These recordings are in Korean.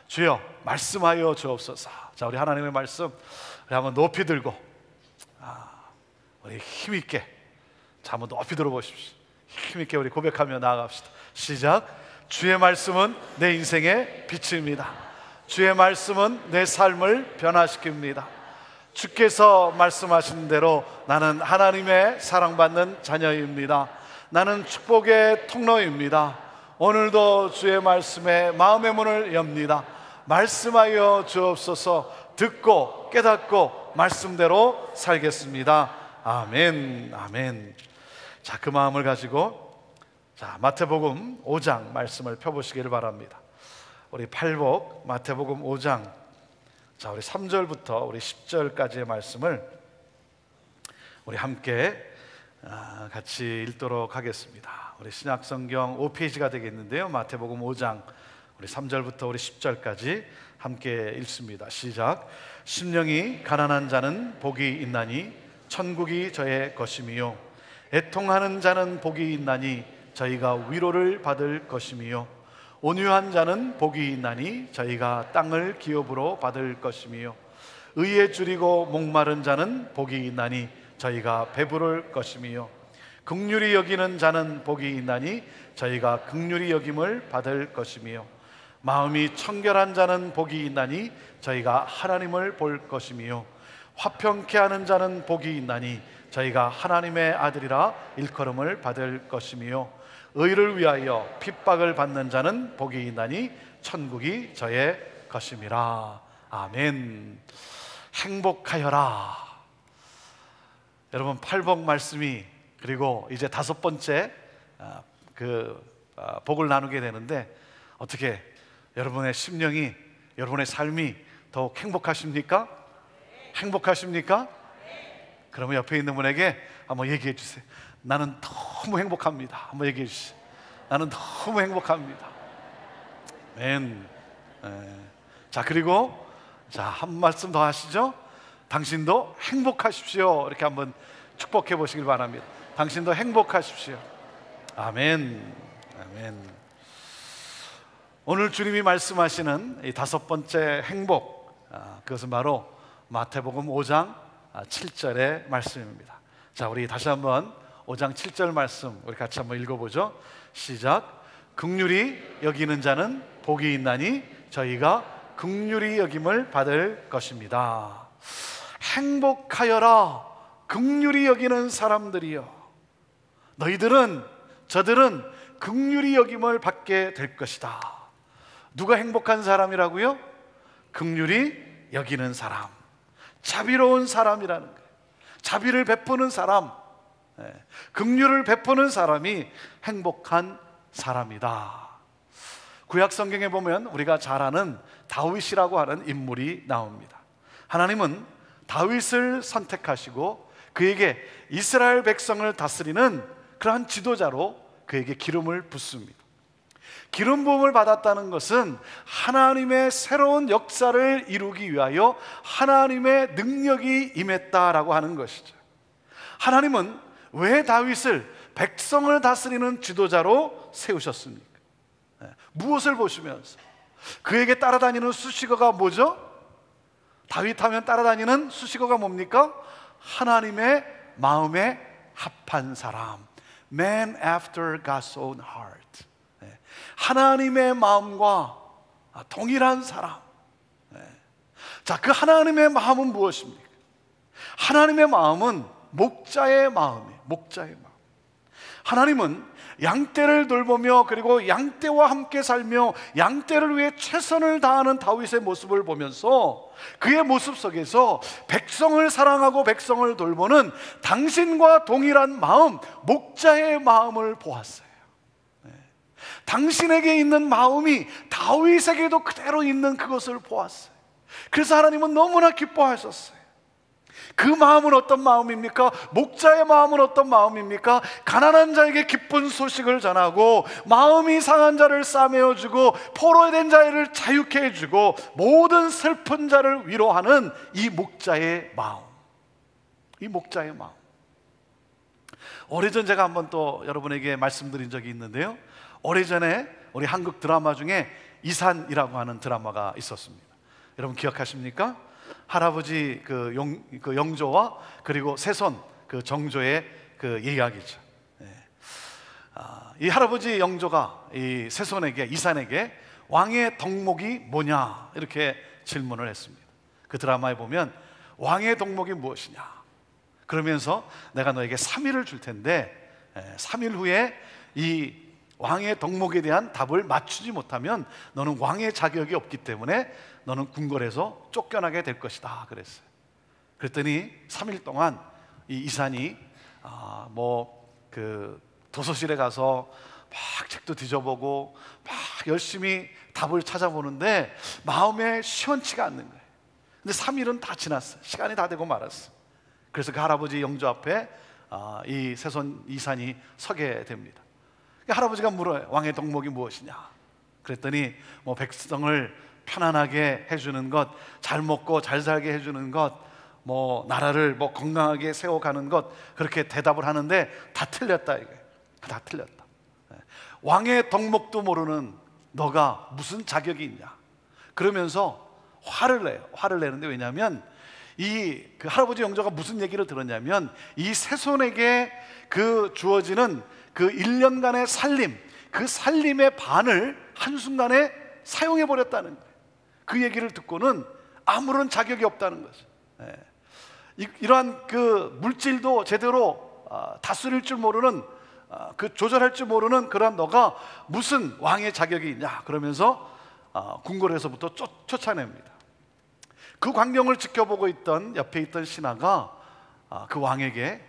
주여 말씀하여 주옵소서. 자, 우리 하나님의 말씀 우리 한번 높이 들고 우리 힘있게 자, 한번 높이 들어보십시오. 힘있게 우리 고백하며 나아갑시다. 시작. 주의 말씀은 내 인생의 빛입니다. 주의 말씀은 내 삶을 변화시킵니다. 주께서 말씀하신 대로 나는 하나님의 사랑받는 자녀입니다. 나는 축복의 통로입니다. 오늘도 주의 말씀에 마음의 문을 엽니다. 말씀하여 주옵소서. 듣고 깨닫고 말씀대로 살겠습니다. 아멘. 아멘. 자, 그 마음을 가지고 자, 마태복음 5장 말씀을 펴보시기를 바랍니다. 우리 팔복 마태복음 5장 자, 우리 3절부터 우리 10절까지의 말씀을 우리 함께 같이 읽도록 하겠습니다. 우리 신약성경 5페이지가 되겠는데요, 마태복음 5장 우리 3절부터 우리 10절까지 함께 읽습니다. 시작. 심령이 가난한 자는 복이 있나니 천국이 저의 것이미요, 애통하는 자는 복이 있나니 저희가 위로를 받을 것이미요, 온유한 자는 복이 있나니 저희가 땅을 기업으로 받을 것이미요, 의에 줄이고 목마른 자는 복이 있나니 저희가 배부를 것이미요, 긍휼히 여기는 자는 복이 있나니 저희가 긍휼히 여김을 받을 것이미요, 마음이 청결한 자는 복이 있나니 저희가 하나님을 볼 것이미요, 화평케 하는 자는 복이 있나니 저희가 하나님의 아들이라 일컬음을 받을 것이미요, 의를 위하여 핍박을 받는 자는 복이 있나니 천국이 저의 것임이라. 아멘. 행복하여라. 여러분, 팔복 말씀이 그리고 이제 다섯 번째 복을 나누게 되는데, 어떻게 여러분의 심령이, 여러분의 삶이 더욱 행복하십니까? 행복하십니까? 그러면 옆에 있는 분에게 한번 얘기해 주세요. 나는 너무 행복합니다. 한번 얘기해 주세요. 나는 너무 행복합니다. 아멘. 자, 그리고 자, 한 말씀 더 하시죠. 당신도 행복하십시오. 이렇게 한번 축복해 보시길 바랍니다. 당신도 행복하십시오. 아멘. 아멘. 오늘 주님이 말씀하시는 이 다섯 번째 행복, 그것은 바로 마태복음 5장 7절의 말씀입니다. 자, 우리 다시 한번 5장 7절 말씀 우리 같이 한번 읽어보죠. 시작. 긍휼히 여기는 자는 복이 있나니 저희가 긍휼히 여김을 받을 것입니다. 행복하여라, 긍휼히 여기는 사람들이여. 너희들은, 저들은 긍휼히 여김을 받게 될 것이다. 누가 행복한 사람이라고요? 긍휼히 여기는 사람, 자비로운 사람이라는 거예요. 자비를 베푸는 사람, 긍휼을 베푸는 사람이 행복한 사람이다. 구약 성경에 보면 우리가 잘 아는 다윗이라고 하는 인물이 나옵니다. 하나님은 다윗을 선택하시고 그에게 이스라엘 백성을 다스리는 그러한 지도자로 그에게 기름을 붓습니다. 기름 부음을 받았다는 것은 하나님의 새로운 역사를 이루기 위하여 하나님의 능력이 임했다라고 하는 것이죠. 하나님은 왜 다윗을 백성을 다스리는 지도자로 세우셨습니까? 무엇을 보시면서? 그에게 따라다니는 수식어가 뭐죠? 다윗 하면 따라다니는 수식어가 뭡니까? 하나님의 마음에 합한 사람, Man after God's own heart. 하나님의 마음과 동일한 사람. 자, 그 하나님의 마음은 무엇입니까? 하나님의 마음은 목자의 마음이에요. 목자의 마음. 하나님은 양떼를 돌보며 그리고 양떼와 함께 살며 양떼를 위해 최선을 다하는 다윗의 모습을 보면서 그의 모습 속에서 백성을 사랑하고 백성을 돌보는 당신과 동일한 마음, 목자의 마음을 보았어요. 당신에게 있는 마음이 다윗에게도 그대로 있는 그것을 보았어요. 그래서 하나님은 너무나 기뻐하셨어요. 그 마음은 어떤 마음입니까? 목자의 마음은 어떤 마음입니까? 가난한 자에게 기쁜 소식을 전하고 마음이 상한 자를 싸매어주고 포로된 자를 자유케 해주고 모든 슬픈 자를 위로하는 이 목자의 마음. 이 목자의 마음. 오래전 제가 한번 또 여러분에게 말씀드린 적이 있는데요, 오래전에 우리 한국 드라마 중에 이산이라고 하는 드라마가 있었습니다. 여러분 기억하십니까? 할아버지 그 영조와 그리고 새손 그 정조의 그 이야기죠. 이 할아버지 영조가 이 새손에게, 이산에게 왕의 덕목이 뭐냐 이렇게 질문을 했습니다. 그 드라마에 보면 왕의 덕목이 무엇이냐, 그러면서 내가 너에게 3일을 줄 텐데 3일 후에 이 왕의 덕목에 대한 답을 맞추지 못하면 너는 왕의 자격이 없기 때문에 너는 궁궐에서 쫓겨나게 될 것이다 그랬어요. 그랬더니 3일 동안 이 이산이 그 도서실에 가서 막 책도 뒤져보고 막 열심히 답을 찾아보는데 마음에 시원치가 않는 거예요. 근데 3일은 다 지났어요. 시간이 다 되고 말았어요. 그래서 그 할아버지 영조 앞에 이 새손 이산이 서게 됩니다. 할아버지가 물어요. 왕의 덕목이 무엇이냐? 그랬더니 백성을 편안하게 해주는 것, 잘 먹고 잘 살게 해주는 것, 나라를 건강하게 세워가는 것, 그렇게 대답을 하는데 다 틀렸다 이거예요. 다 틀렸다. 왕의 덕목도 모르는 너가 무슨 자격이 있냐? 그러면서 화를 내요. 화를 내는데 왜냐하면 그 할아버지 영조가 무슨 얘기를 들었냐면 이 새손에게 그 주어지는 그 1년간의 살림, 그 살림의 반을 한순간에 사용해버렸다는 거예요. 그 얘기를 듣고는 아무런 자격이 없다는 거죠. 이러한 그 물질도 제대로 다스릴 줄 모르는, 그 조절할 줄 모르는 그런 너가 무슨 왕의 자격이 있냐 그러면서 궁궐에서부터 쫓아냅니다. 그 광경을 지켜보고 있던 옆에 있던 신하가 그 왕에게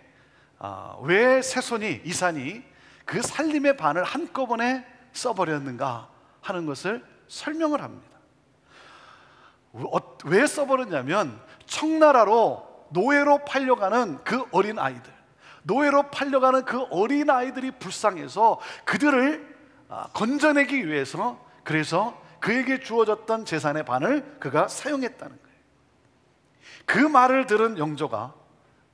왜 새손이, 이산이 그 살림의 반을 한꺼번에 써버렸는가 하는 것을 설명을 합니다. 왜 써버렸냐면 청나라로 노예로 팔려가는 그 어린 아이들, 노예로 팔려가는 그 어린 아이들이 불쌍해서 그들을 건져내기 위해서, 그래서 그에게 주어졌던 재산의 반을 그가 사용했다는 거예요. 그 말을 들은 영조가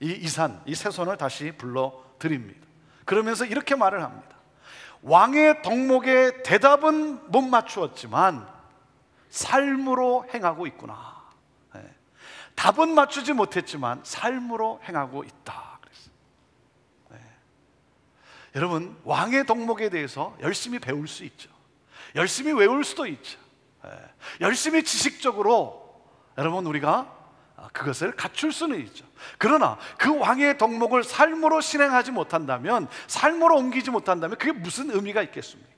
이 이산, 이 새손을 다시 불러드립니다. 그러면서 이렇게 말을 합니다. 왕의 덕목에 대답은 못 맞추었지만 삶으로 행하고 있구나. 답은 맞추지 못했지만 삶으로 행하고 있다 그랬어요. 여러분, 왕의 덕목에 대해서 열심히 배울 수 있죠. 열심히 외울 수도 있죠. 열심히 지식적으로 여러분 우리가 그것을 갖출 수는 있죠. 그러나 그 왕의 덕목을 삶으로 실행하지 못한다면, 삶으로 옮기지 못한다면 그게 무슨 의미가 있겠습니까?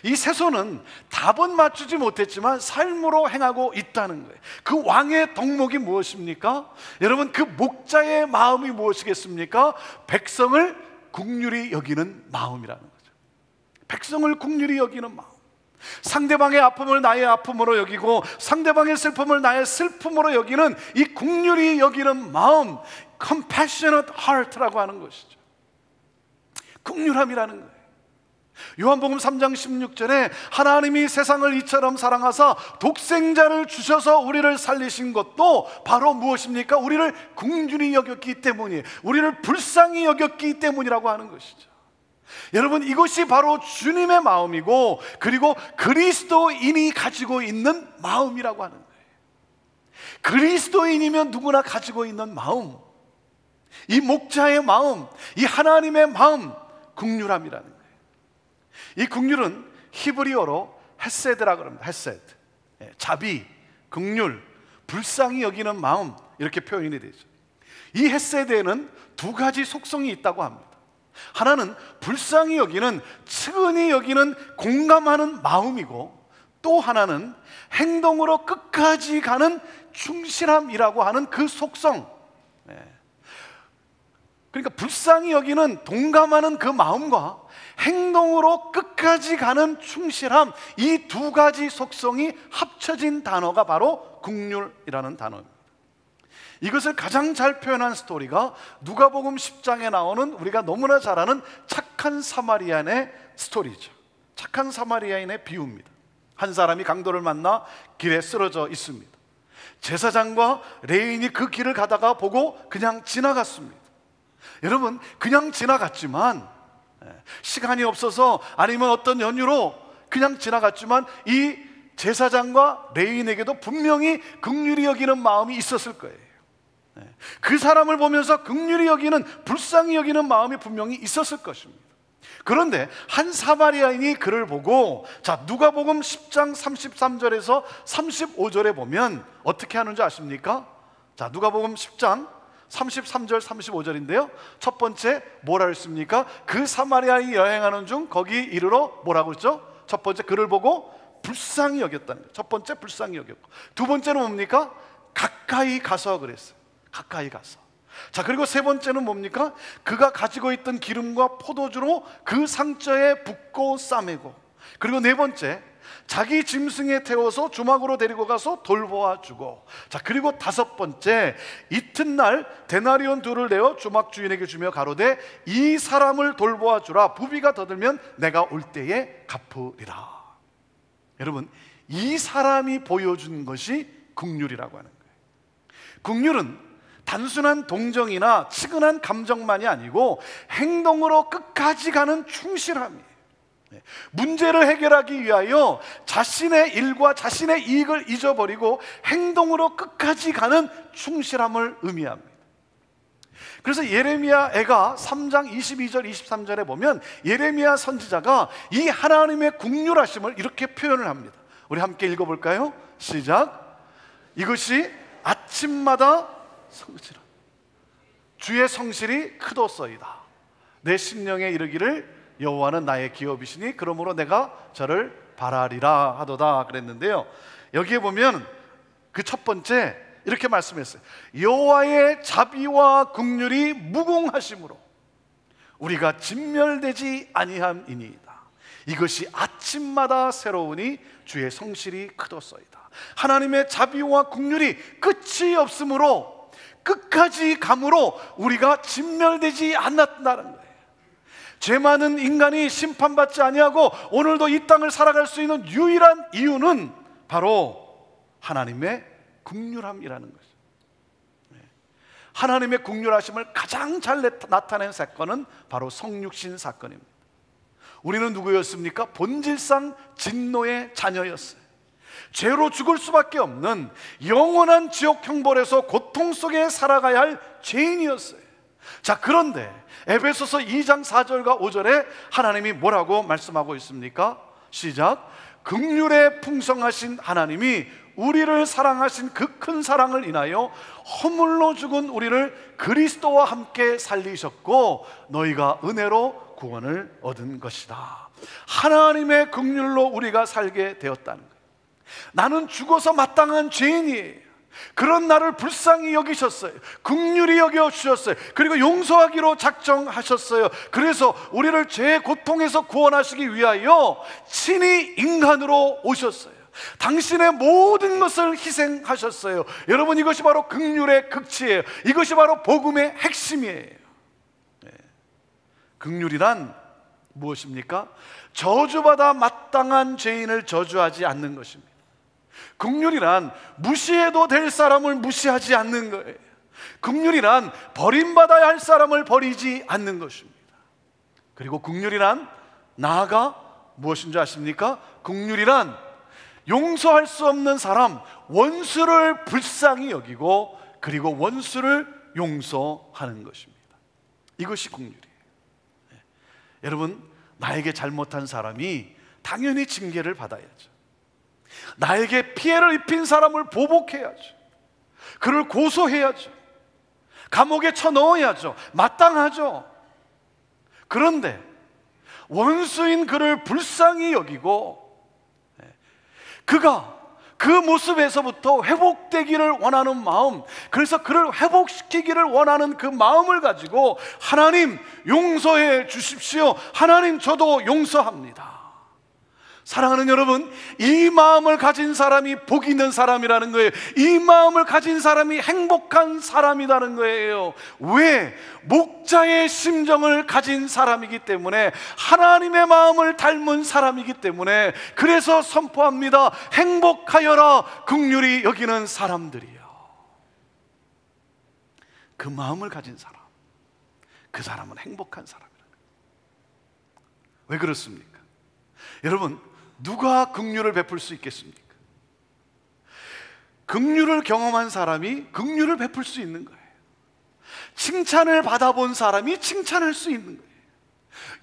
이 새손은 답은 맞추지 못했지만 삶으로 행하고 있다는 거예요. 그 왕의 덕목이 무엇입니까? 여러분, 그 목자의 마음이 무엇이겠습니까? 백성을 긍휼히 여기는 마음이라는 거죠. 백성을 긍휼히 여기는 마음. 상대방의 아픔을 나의 아픔으로 여기고 상대방의 슬픔을 나의 슬픔으로 여기는 이 긍휼히 여기는 마음, compassionate heart라고 하는 것이죠. 긍휼함이라는 거예요. 요한복음 3장 16절에 하나님이 세상을 이처럼 사랑하사 독생자를 주셔서 우리를 살리신 것도 바로 무엇입니까? 우리를 긍휼히 여겼기 때문이에요. 우리를 불쌍히 여겼기 때문이라고 하는 것이죠. 여러분, 이것이 바로 주님의 마음이고, 그리고 그리스도인이 가지고 있는 마음이라고 하는 거예요. 그리스도인이면 누구나 가지고 있는 마음, 이 목자의 마음, 이 하나님의 마음, 긍휼함이라는 거예요. 이 긍휼은 히브리어로 헤세드라고 합니다. 헤세드, 자비, 긍휼, 불쌍히 여기는 마음, 이렇게 표현이 되죠. 이 헤세드에는 두 가지 속성이 있다고 합니다. 하나는 불쌍히 여기는, 측은히 여기는, 공감하는 마음이고, 또 하나는 행동으로 끝까지 가는 충실함이라고 하는 그 속성. 그러니까 불쌍히 여기는, 동감하는 그 마음과 행동으로 끝까지 가는 충실함, 이 두 가지 속성이 합쳐진 단어가 바로 긍휼이라는 단어입니다. 이것을 가장 잘 표현한 스토리가 누가복음 10장에 나오는 우리가 너무나 잘 아는 착한 사마리아인의 스토리죠. 착한 사마리아인의 비유입니다. 한 사람이 강도를 만나 길에 쓰러져 있습니다. 제사장과 레위인이 그 길을 가다가 보고 그냥 지나갔습니다. 여러분, 그냥 지나갔지만 시간이 없어서, 아니면 어떤 연유로 그냥 지나갔지만 이 제사장과 레위인에게도 분명히 긍휼히 여기는 마음이 있었을 거예요. 그 사람을 보면서 긍휼히 여기는, 불쌍히 여기는 마음이 분명히 있었을 것입니다. 그런데 한 사마리아인이 그를 보고, 자, 누가복음 10장 33절에서 35절에 보면 어떻게 하는지 아십니까? 자, 누가복음 10장 33절 35절인데요 첫 번째 뭐라 했습니까? 그 사마리아인이 여행하는 중 거기 이르러 뭐라고 했죠? 첫 번째 그를 보고 불쌍히 여겼다는 거예요. 첫 번째 불쌍히 여겼고, 두 번째는 뭡니까? 가까이 가서 그랬어요. 가까이 가서. 자, 그리고 세 번째는 뭡니까? 그가 가지고 있던 기름과 포도주로 그 상처에 붓고 싸매고, 그리고 네 번째 자기 짐승에 태워서 주막으로 데리고 가서 돌보아 주고, 자, 그리고 다섯 번째 이튿날 데나리온 둘을 내어 주막 주인에게 주며 가로되 이 사람을 돌보아 주라. 부비가 더 들면 내가 올 때에 갚으리라. 여러분, 이 사람이 보여준 것이 긍휼이라고 하는 거예요. 긍휼은 단순한 동정이나 치근한 감정만이 아니고 행동으로 끝까지 가는 충실함이에요. 문제를 해결하기 위하여 자신의 일과 자신의 이익을 잊어버리고 행동으로 끝까지 가는 충실함을 의미합니다. 그래서 예레미야애가 3장 22절 23절에 보면 예레미야 선지자가 이 하나님의 긍휼하심을 이렇게 표현을 합니다. 우리 함께 읽어볼까요? 시작. 이것이 아침마다 성실한 주의 성실이 크도소이다. 내 심령에 이르기를 여호와는 나의 기업이시니 그러므로 내가 저를 바라리라 하도다 그랬는데요, 여기에 보면 그 첫 번째 이렇게 말씀했어요. 여호와의 자비와 긍휼이 무궁하심으로 우리가 진멸되지 아니함이니이다. 이것이 아침마다 새로우니 주의 성실이 크도소이다. 하나님의 자비와 긍휼이 끝이 없으므로, 끝까지 감으로 우리가 진멸되지 않았다는 거예요. 죄 많은 인간이 심판받지 아니하고 오늘도 이 땅을 살아갈 수 있는 유일한 이유는 바로 하나님의 긍휼함이라는 것이죠. 하나님의 긍휼하심을 가장 잘 나타낸 사건은 바로 성육신 사건입니다. 우리는 누구였습니까? 본질상 진노의 자녀였어요. 죄로 죽을 수밖에 없는 영원한 지옥 형벌에서 고통 속에 살아가야 할 죄인이었어요. 자, 그런데 에베소서 2장 4절과 5절에 하나님이 뭐라고 말씀하고 있습니까? 시작. 긍휼에 풍성하신 하나님이 우리를 사랑하신 그 큰 사랑을 인하여 허물로 죽은 우리를 그리스도와 함께 살리셨고 너희가 은혜로 구원을 얻은 것이다. 하나님의 긍휼로 우리가 살게 되었다는 거예요. 나는 죽어서 마땅한 죄인이에요. 그런 나를 불쌍히 여기셨어요. 긍휼히 여겨주셨어요. 그리고 용서하기로 작정하셨어요. 그래서 우리를 죄의 고통에서 구원하시기 위하여 친히 인간으로 오셨어요. 당신의 모든 것을 희생하셨어요. 여러분, 이것이 바로 긍휼의 극치예요. 이것이 바로 복음의 핵심이에요. 긍휼이란 무엇입니까? 저주받아 마땅한 죄인을 저주하지 않는 것입니다. 긍휼이란 무시해도 될 사람을 무시하지 않는 거예요. 긍휼이란 버림받아야 할 사람을 버리지 않는 것입니다. 그리고 긍휼이란 나아가 무엇인 줄 아십니까? 긍휼이란 용서할 수 없는 사람, 원수를 불쌍히 여기고 그리고 원수를 용서하는 것입니다. 이것이 긍휼이에요. 여러분, 나에게 잘못한 사람이 당연히 징계를 받아야죠. 나에게 피해를 입힌 사람을 보복해야죠. 그를 고소해야죠. 감옥에 쳐넣어야죠. 마땅하죠. 그런데 원수인 그를 불쌍히 여기고 그가 그 모습에서부터 회복되기를 원하는 마음, 그래서 그를 회복시키기를 원하는 그 마음을 가지고 하나님 용서해 주십시오. 하나님 저도 용서합니다. 사랑하는 여러분, 이 마음을 가진 사람이 복 있는 사람이라는 거예요. 이 마음을 가진 사람이 행복한 사람이라는 거예요. 왜? 목자의 심정을 가진 사람이기 때문에, 하나님의 마음을 닮은 사람이기 때문에. 그래서 선포합니다. 행복하여라 긍휼히 여기는 사람들이요. 그 마음을 가진 사람, 그 사람은 행복한 사람이라는 거예요. 왜 그렇습니까? 여러분, 누가 긍휼을 베풀 수 있겠습니까? 긍휼을 경험한 사람이 긍휼을 베풀 수 있는 거예요. 칭찬을 받아본 사람이 칭찬할 수 있는 거예요.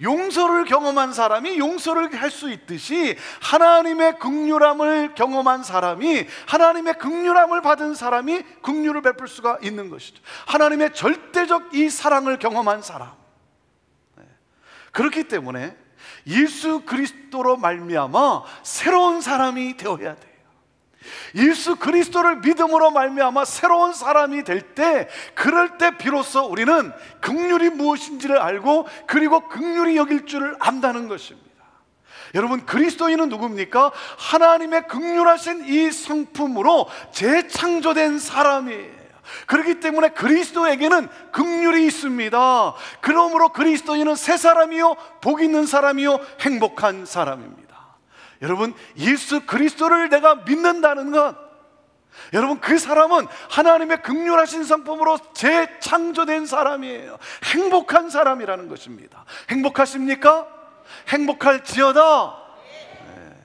용서를 경험한 사람이 용서를 할 수 있듯이 하나님의 긍휼함을 경험한 사람이, 하나님의 긍휼함을 받은 사람이 긍휼을 베풀 수가 있는 것이죠. 하나님의 절대적 이 사랑을 경험한 사람. 그렇기 때문에 예수 그리스도로 말미암아 새로운 사람이 되어야 돼요. 예수 그리스도를 믿음으로 말미암아 새로운 사람이 될 때, 그럴 때 비로소 우리는 긍휼이 무엇인지를 알고 그리고 긍휼히 여길 줄을 안다는 것입니다. 여러분, 그리스도인은 누굽니까? 하나님의 긍휼하신 이 성품으로 재창조된 사람이에요. 그렇기 때문에 그리스도에게는 긍휼이 있습니다. 그러므로 그리스도인은 새 사람이요, 복 있는 사람이요, 행복한 사람입니다. 여러분, 예수 그리스도를 내가 믿는다는 것, 여러분, 그 사람은 하나님의 긍휼하신 성품으로 재창조된 사람이에요. 행복한 사람이라는 것입니다. 행복하십니까? 행복할지어다. 네.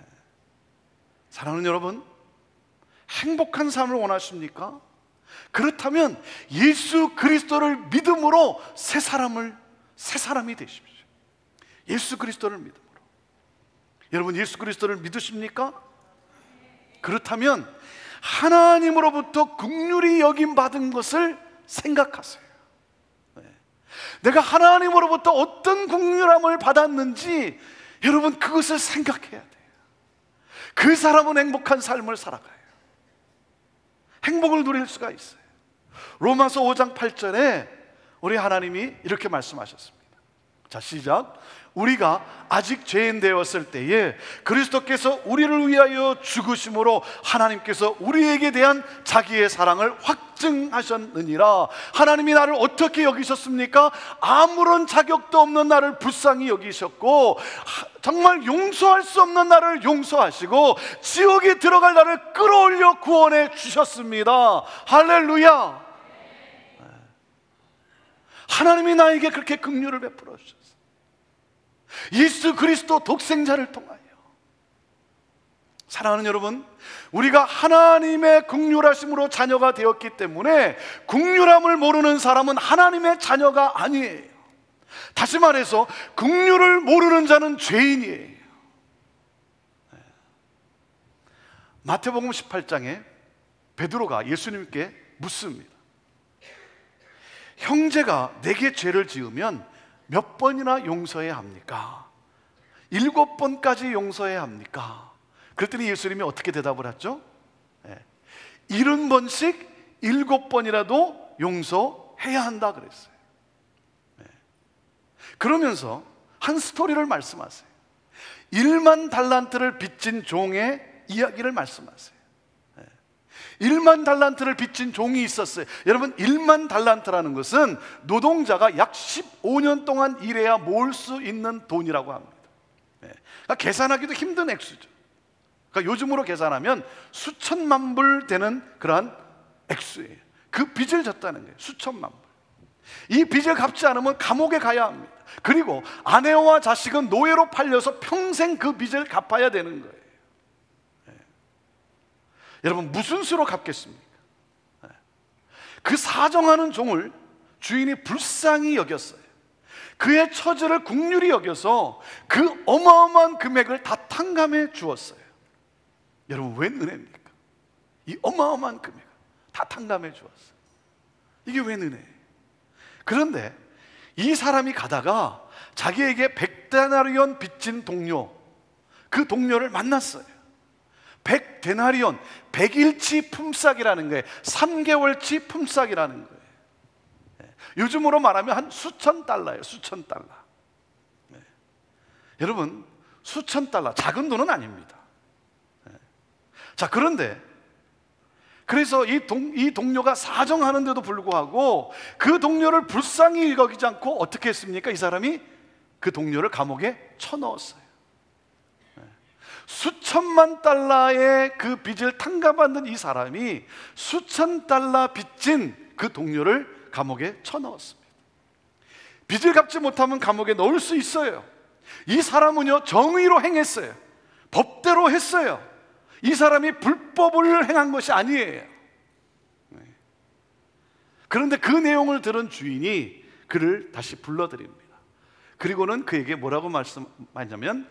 사랑하는 여러분, 행복한 삶을 원하십니까? 그렇다면 예수 그리스도를 믿음으로 새 사람이 되십시오. 예수 그리스도를 믿음으로. 여러분, 예수 그리스도를 믿으십니까? 그렇다면 하나님으로부터 긍휼히 여김 받은 것을 생각하세요. 내가 하나님으로부터 어떤 긍휼함을 받았는지 여러분, 그것을 생각해야 돼요. 그 사람은 행복한 삶을 살아가요. 행복을 누릴 수가 있어요. 로마서 5장 8절에 우리 하나님이 이렇게 말씀하셨습니다. 자, 시작. 우리가 아직 죄인 되었을 때에 그리스도께서 우리를 위하여 죽으심으로 하나님께서 우리에게 대한 자기의 사랑을 확증하셨느니라. 하나님이 나를 어떻게 여기셨습니까? 아무런 자격도 없는 나를 불쌍히 여기셨고, 정말 용서할 수 없는 나를 용서하시고 지옥에 들어갈 나를 끌어올려 구원해 주셨습니다. 할렐루야. 하나님이 나에게 그렇게 긍휼을 베풀어 주셨어요. 예수 그리스도 독생자를 통하여. 사랑하는 여러분, 우리가 하나님의 긍휼하심으로 자녀가 되었기 때문에 긍휼함을 모르는 사람은 하나님의 자녀가 아니에요. 다시 말해서 긍휼을 모르는 자는 죄인이에요. 마태복음 18장에 베드로가 예수님께 묻습니다. 형제가 내게 죄를 지으면 몇 번이나 용서해야 합니까? 7번까지 용서해야 합니까? 그랬더니 예수님이 어떻게 대답을 했죠? 70번씩 7번이라도 용서해야 한다 그랬어요. 그러면서 한 스토리를 말씀하세요. 1만 달란트를 빚진 종의 이야기를 말씀하세요. 1만 달란트를 빚진 종이 있었어요. 여러분, 1만 달란트라는 것은 노동자가 약 15년 동안 일해야 모을 수 있는 돈이라고 합니다. 그러니까 계산하기도 힘든 액수죠. 그러니까 요즘으로 계산하면 수천만 불 되는 그러한 액수예요. 그 빚을 졌다는 거예요. 수천만 불. 이 빚을 갚지 않으면 감옥에 가야 합니다. 그리고 아내와 자식은 노예로 팔려서 평생 그 빚을 갚아야 되는 거예요. 여러분, 무슨 수로 갚겠습니까? 그 사정하는 종을 주인이 불쌍히 여겼어요. 그의 처지를 긍휼히 여겨서 그 어마어마한 금액을 다 탕감해 주었어요. 여러분, 웬 은혜입니까? 이 어마어마한 금액을 다 탕감해 주었어요. 이게 웬 은혜예요? 그런데 이 사람이 가다가 자기에게 100데나리온 빚진 동료, 그 동료를 만났어요. 100데나리온, 100일치 품삯이라는 거예요. 3개월치 품삯이라는 거예요. 요즘으로 말하면 한 수천 달러예요. 수천 달러. 여러분, 수천 달러, 작은 돈은 아닙니다. 자, 그런데 그래서 이 동료가 사정하는데도 불구하고 그 동료를 불쌍히 여기지 않고 어떻게 했습니까? 이 사람이 그 동료를 감옥에 쳐넣었어요. 수천만 달러의 그 빚을 탕감받는 이 사람이 수천 달러 빚진 그 동료를 감옥에 쳐넣었습니다. 빚을 갚지 못하면 감옥에 넣을 수 있어요. 이 사람은요, 정의로 행했어요. 법대로 했어요. 이 사람이 불법을 행한 것이 아니에요. 그런데 그 내용을 들은 주인이 그를 다시 불러드립니다. 그리고는 그에게 뭐라고 말하냐면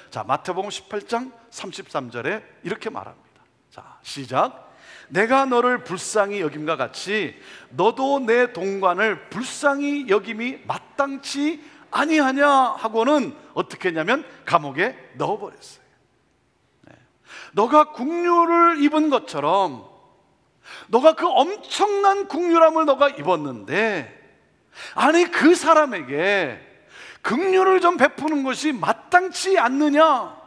자, 마태복음 18장 33절에 이렇게 말합니다. 자, 시작. 내가 너를 불쌍히 여김과 같이 너도 내 동관을 불쌍히 여김이 마땅치 아니하냐 하고는 어떻게 했냐면 감옥에 넣어버렸어요. 너가 국류를 입은 것처럼 너가 그 엄청난 국률함을 너가 입었는데, 아니 그 사람에게 긍휼을 좀 베푸는 것이 마땅치 않느냐?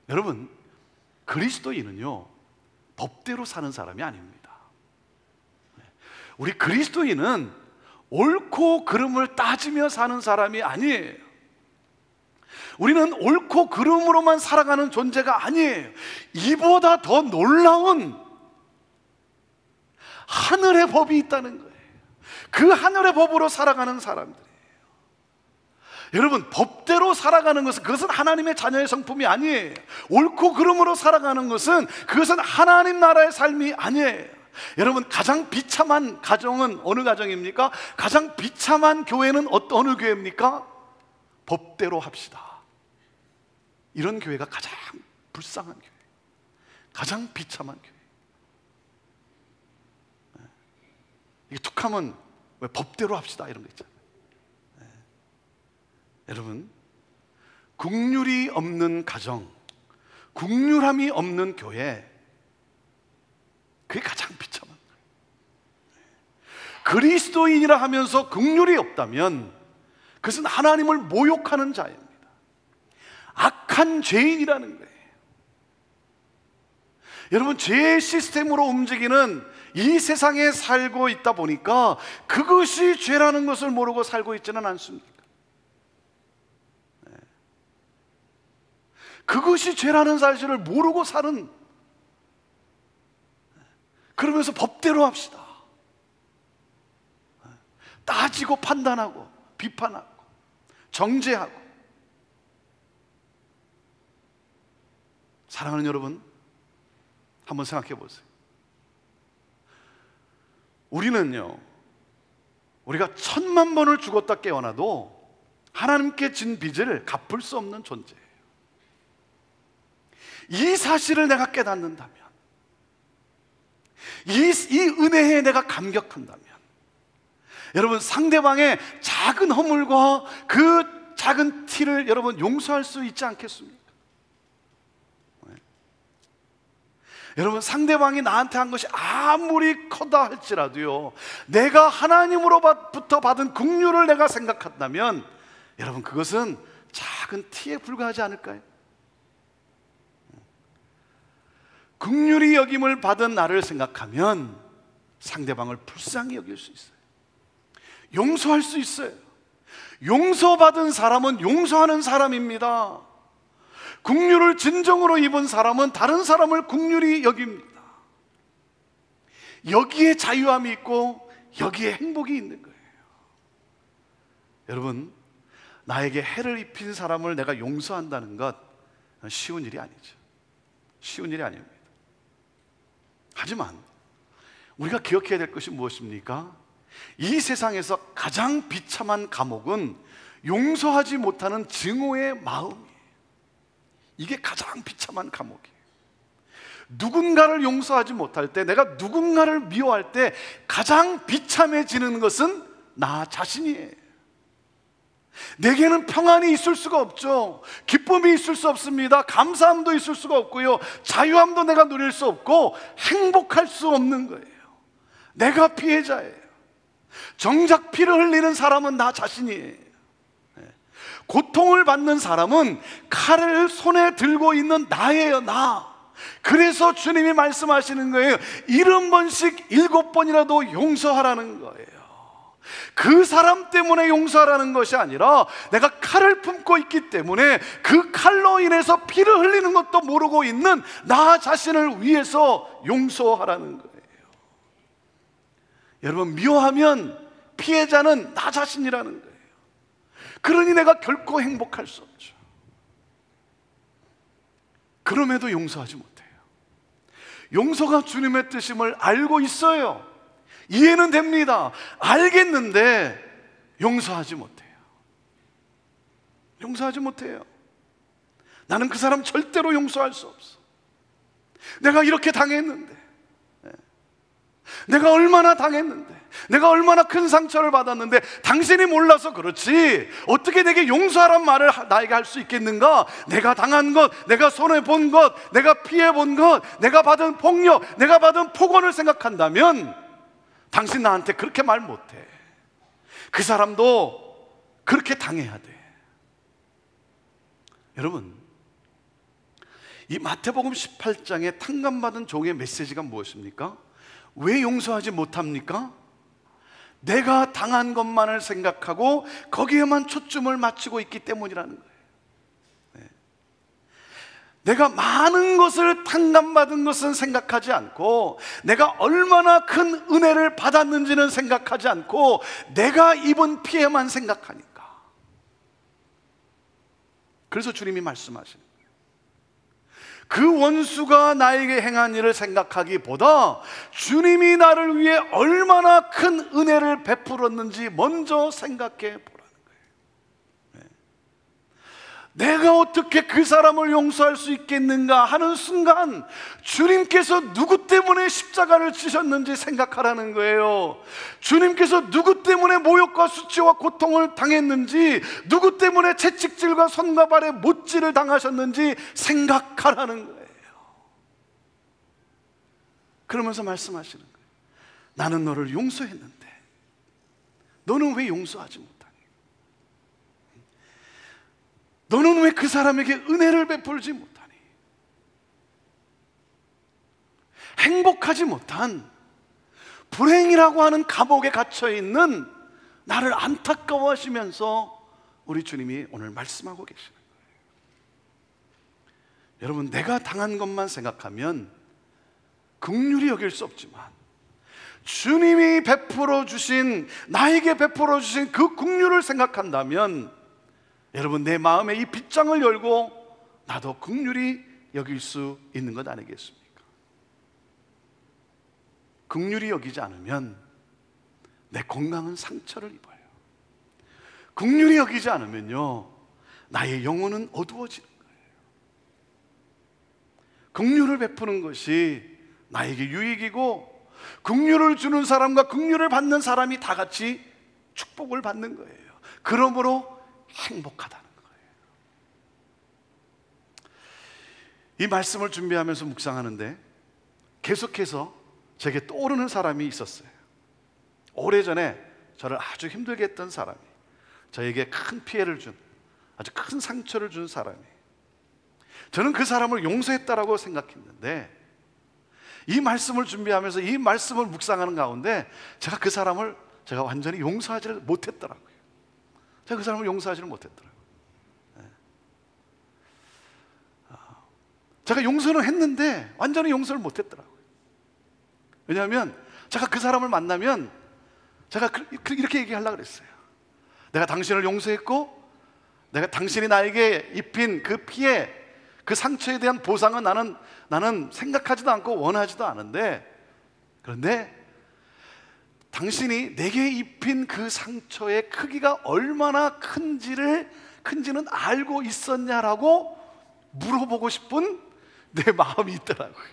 여러분, 그리스도인은요 법대로 사는 사람이 아닙니다. 우리 그리스도인은 옳고 그름을 따지며 사는 사람이 아니에요. 우리는 옳고 그름으로만 살아가는 존재가 아니에요. 이보다 더 놀라운 하늘의 법이 있다는 거예요. 그 하늘의 법으로 살아가는 사람들이에요. 여러분, 법대로 살아가는 것은 그것은 하나님의 자녀의 성품이 아니에요. 옳고 그름으로 살아가는 것은 그것은 하나님 나라의 삶이 아니에요. 여러분, 가장 비참한 가정은 어느 가정입니까? 가장 비참한 교회는 어느 교회입니까? 법대로 합시다. 이런 교회가 가장 불쌍한 교회, 가장 비참한 교회. 이게 툭하면 왜 법대로 합시다 이런 거 있잖아요. 여러분, 국률이 없는 가정, 국률함이 없는 교회, 그게 가장 비참한 거예요. 그리스도인이라 하면서 국률이 없다면 그것은 하나님을 모욕하는 자입니다. 악한 죄인이라는 거예요. 여러분, 죄의 시스템으로 움직이는 이 세상에 살고 있다 보니까 그것이 죄라는 것을 모르고 살고 있지는 않습니까? 그것이 죄라는 사실을 모르고 사는, 그러면서 법대로 합시다. 따지고 판단하고 비판하고 정죄하고. 사랑하는 여러분, 한번 생각해 보세요. 우리는요, 우리가 1000만 번을 죽었다 깨어나도 하나님께 진 빚을 갚을 수 없는 존재예요. 이 사실을 내가 깨닫는다면, 이 은혜에 내가 감격한다면, 여러분, 상대방의 작은 허물과 그 작은 티를 여러분 용서할 수 있지 않겠습니까? 여러분, 상대방이 나한테 한 것이 아무리 커다 할지라도요, 내가 하나님으로부터 받은 긍휼을 내가 생각한다면 여러분, 그것은 작은 티에 불과하지 않을까요? 긍휼히 여김을 받은 나를 생각하면 상대방을 불쌍히 여길 수 있어요. 용서할 수 있어요. 용서받은 사람은 용서하는 사람입니다. 긍휼을 진정으로 입은 사람은 다른 사람을 긍휼히 여깁니다. 여기에 자유함이 있고 여기에 행복이 있는 거예요. 여러분, 나에게 해를 입힌 사람을 내가 용서한다는 것 쉬운 일이 아니죠. 쉬운 일이 아닙니다. 하지만 우리가 기억해야 될 것이 무엇입니까? 이 세상에서 가장 비참한 감옥은 용서하지 못하는 증오의 마음이에요. 이게 가장 비참한 감옥이에요. 누군가를 용서하지 못할 때, 내가 누군가를 미워할 때 가장 비참해지는 것은 나 자신이에요. 내게는 평안이 있을 수가 없죠. 기쁨이 있을 수 없습니다. 감사함도 있을 수가 없고요, 자유함도 내가 누릴 수 없고 행복할 수 없는 거예요. 내가 피해자예요. 정작 피를 흘리는 사람은 나 자신이에요. 고통을 받는 사람은 칼을 손에 들고 있는 나예요, 나. 그래서 주님이 말씀하시는 거예요. 70번씩 7번이라도 용서하라는 거예요. 그 사람 때문에 용서하라는 것이 아니라 내가 칼을 품고 있기 때문에 그 칼로 인해서 피를 흘리는 것도 모르고 있는 나 자신을 위해서 용서하라는 거예요. 여러분, 미워하면 피해자는 나 자신이라는 거예요. 그러니 내가 결코 행복할 수 없죠. 그럼에도 용서하지 못해요. 용서가 주님의 뜻임을 알고 있어요. 이해는 됩니다. 알겠는데 용서하지 못해요. 용서하지 못해요. 나는 그 사람 절대로 용서할 수 없어. 내가 이렇게 당했는데, 내가 얼마나 당했는데, 내가 얼마나 큰 상처를 받았는데 당신이 몰라서 그렇지 어떻게 내게 용서하란 말을 나에게 할 수 있겠는가? 내가 당한 것, 내가 손해본 것, 내가 피해본 것, 내가 받은 폭력, 내가 받은 폭언을 생각한다면 당신 나한테 그렇게 말 못해. 그 사람도 그렇게 당해야 돼. 여러분, 이 마태복음 18장에 탕감받은 종의 메시지가 무엇입니까? 왜 용서하지 못합니까? 내가 당한 것만을 생각하고 거기에만 초점을 맞추고 있기 때문이라는 거예요. 내가 많은 것을 탕감받은 것은 생각하지 않고, 내가 얼마나 큰 은혜를 받았는지는 생각하지 않고 내가 입은 피해만 생각하니까. 그래서 주님이 말씀하시는 거예요. 그 원수가 나에게 행한 일을 생각하기보다 주님이 나를 위해 얼마나 큰 은혜를 베풀었는지 먼저 생각해 보라는 거예요. 내가 어떻게 그 사람을 용서할 수 있겠는가 하는 순간 주님께서 누구 때문에 십자가를 지셨는지 생각하라는 거예요. 주님께서 누구 때문에 모욕과 수치와 고통을 당했는지, 누구 때문에 채찍질과 손과 발에 못질을 당하셨는지 생각하라는 거예요. 그러면서 말씀하시는 거예요. 나는 너를 용서했는데 너는 왜 용서하지 못하니? 너는 왜 그 사람에게 은혜를 베풀지 못하니? 행복하지 못한, 불행이라고 하는 감옥에 갇혀있는 나를 안타까워하시면서 우리 주님이 오늘 말씀하고 계시는 거예요. 여러분, 내가 당한 것만 생각하면 긍휼히 여길 수 없지만 주님이 베풀어 주신, 나에게 베풀어 주신 그 긍휼을 생각한다면 여러분, 내 마음에 이 빗장을 열고 나도 긍휼히 여길 수 있는 것 아니겠습니까? 긍휼히 여기지 않으면 내 건강은 상처를 입어요. 긍휼히 여기지 않으면요, 나의 영혼은 어두워지는 거예요. 긍휼을 베푸는 것이 나에게 유익이고, 긍휼을 주는 사람과 긍휼을 받는 사람이 다 같이 축복을 받는 거예요. 그러므로 행복하다는 거예요. 이 말씀을 준비하면서 묵상하는데 계속해서 제게 떠오르는 사람이 있었어요. 오래전에 저를 아주 힘들게 했던 사람이, 저에게 큰 피해를 준, 아주 큰 상처를 준 사람이, 저는 그 사람을 용서했다라고 생각했는데 이 말씀을 준비하면서 이 말씀을 묵상하는 가운데 제가 그 사람을 완전히 용서하지를 못했더라고요. 제가 그 사람을 용서하지를 못했더라고요. 제가 용서는 했는데 완전히 용서를 못했더라고요. 왜냐하면 제가 그 사람을 만나면 제가 이렇게 얘기하려고 그랬어요. 내가 당신을 용서했고, 내가 당신이 나에게 입힌 그 피해, 그 상처에 대한 보상은 나는 생각하지도 않고 원하지도 않은데, 그런데 당신이 내게 입힌 그 상처의 크기가 얼마나 큰지는 알고 있었냐라고 물어보고 싶은 내 마음이 있더라고요.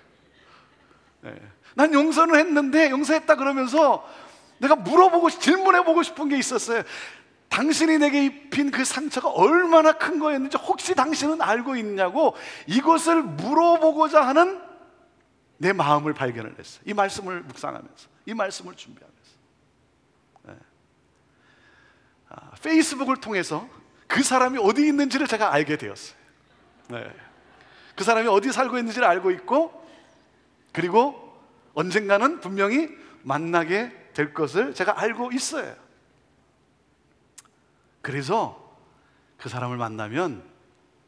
난 용서는 했는데, 용서했다 그러면서 내가 질문해보고 싶은 게 있었어요. 당신이 내게 입힌 그 상처가 얼마나 큰 거였는지 혹시 당신은 알고 있냐고, 이것을 물어보고자 하는 내 마음을 발견을 했어요. 이 말씀을 묵상하면서, 이 말씀을 준비하면서. 페이스북을 통해서 그 사람이 어디 있는지를 제가 알게 되었어요. 그 사람이 어디 살고 있는지를 알고 있고, 그리고 언젠가는 분명히 만나게 될 것을 제가 알고 있어요. 그래서 그 사람을 만나면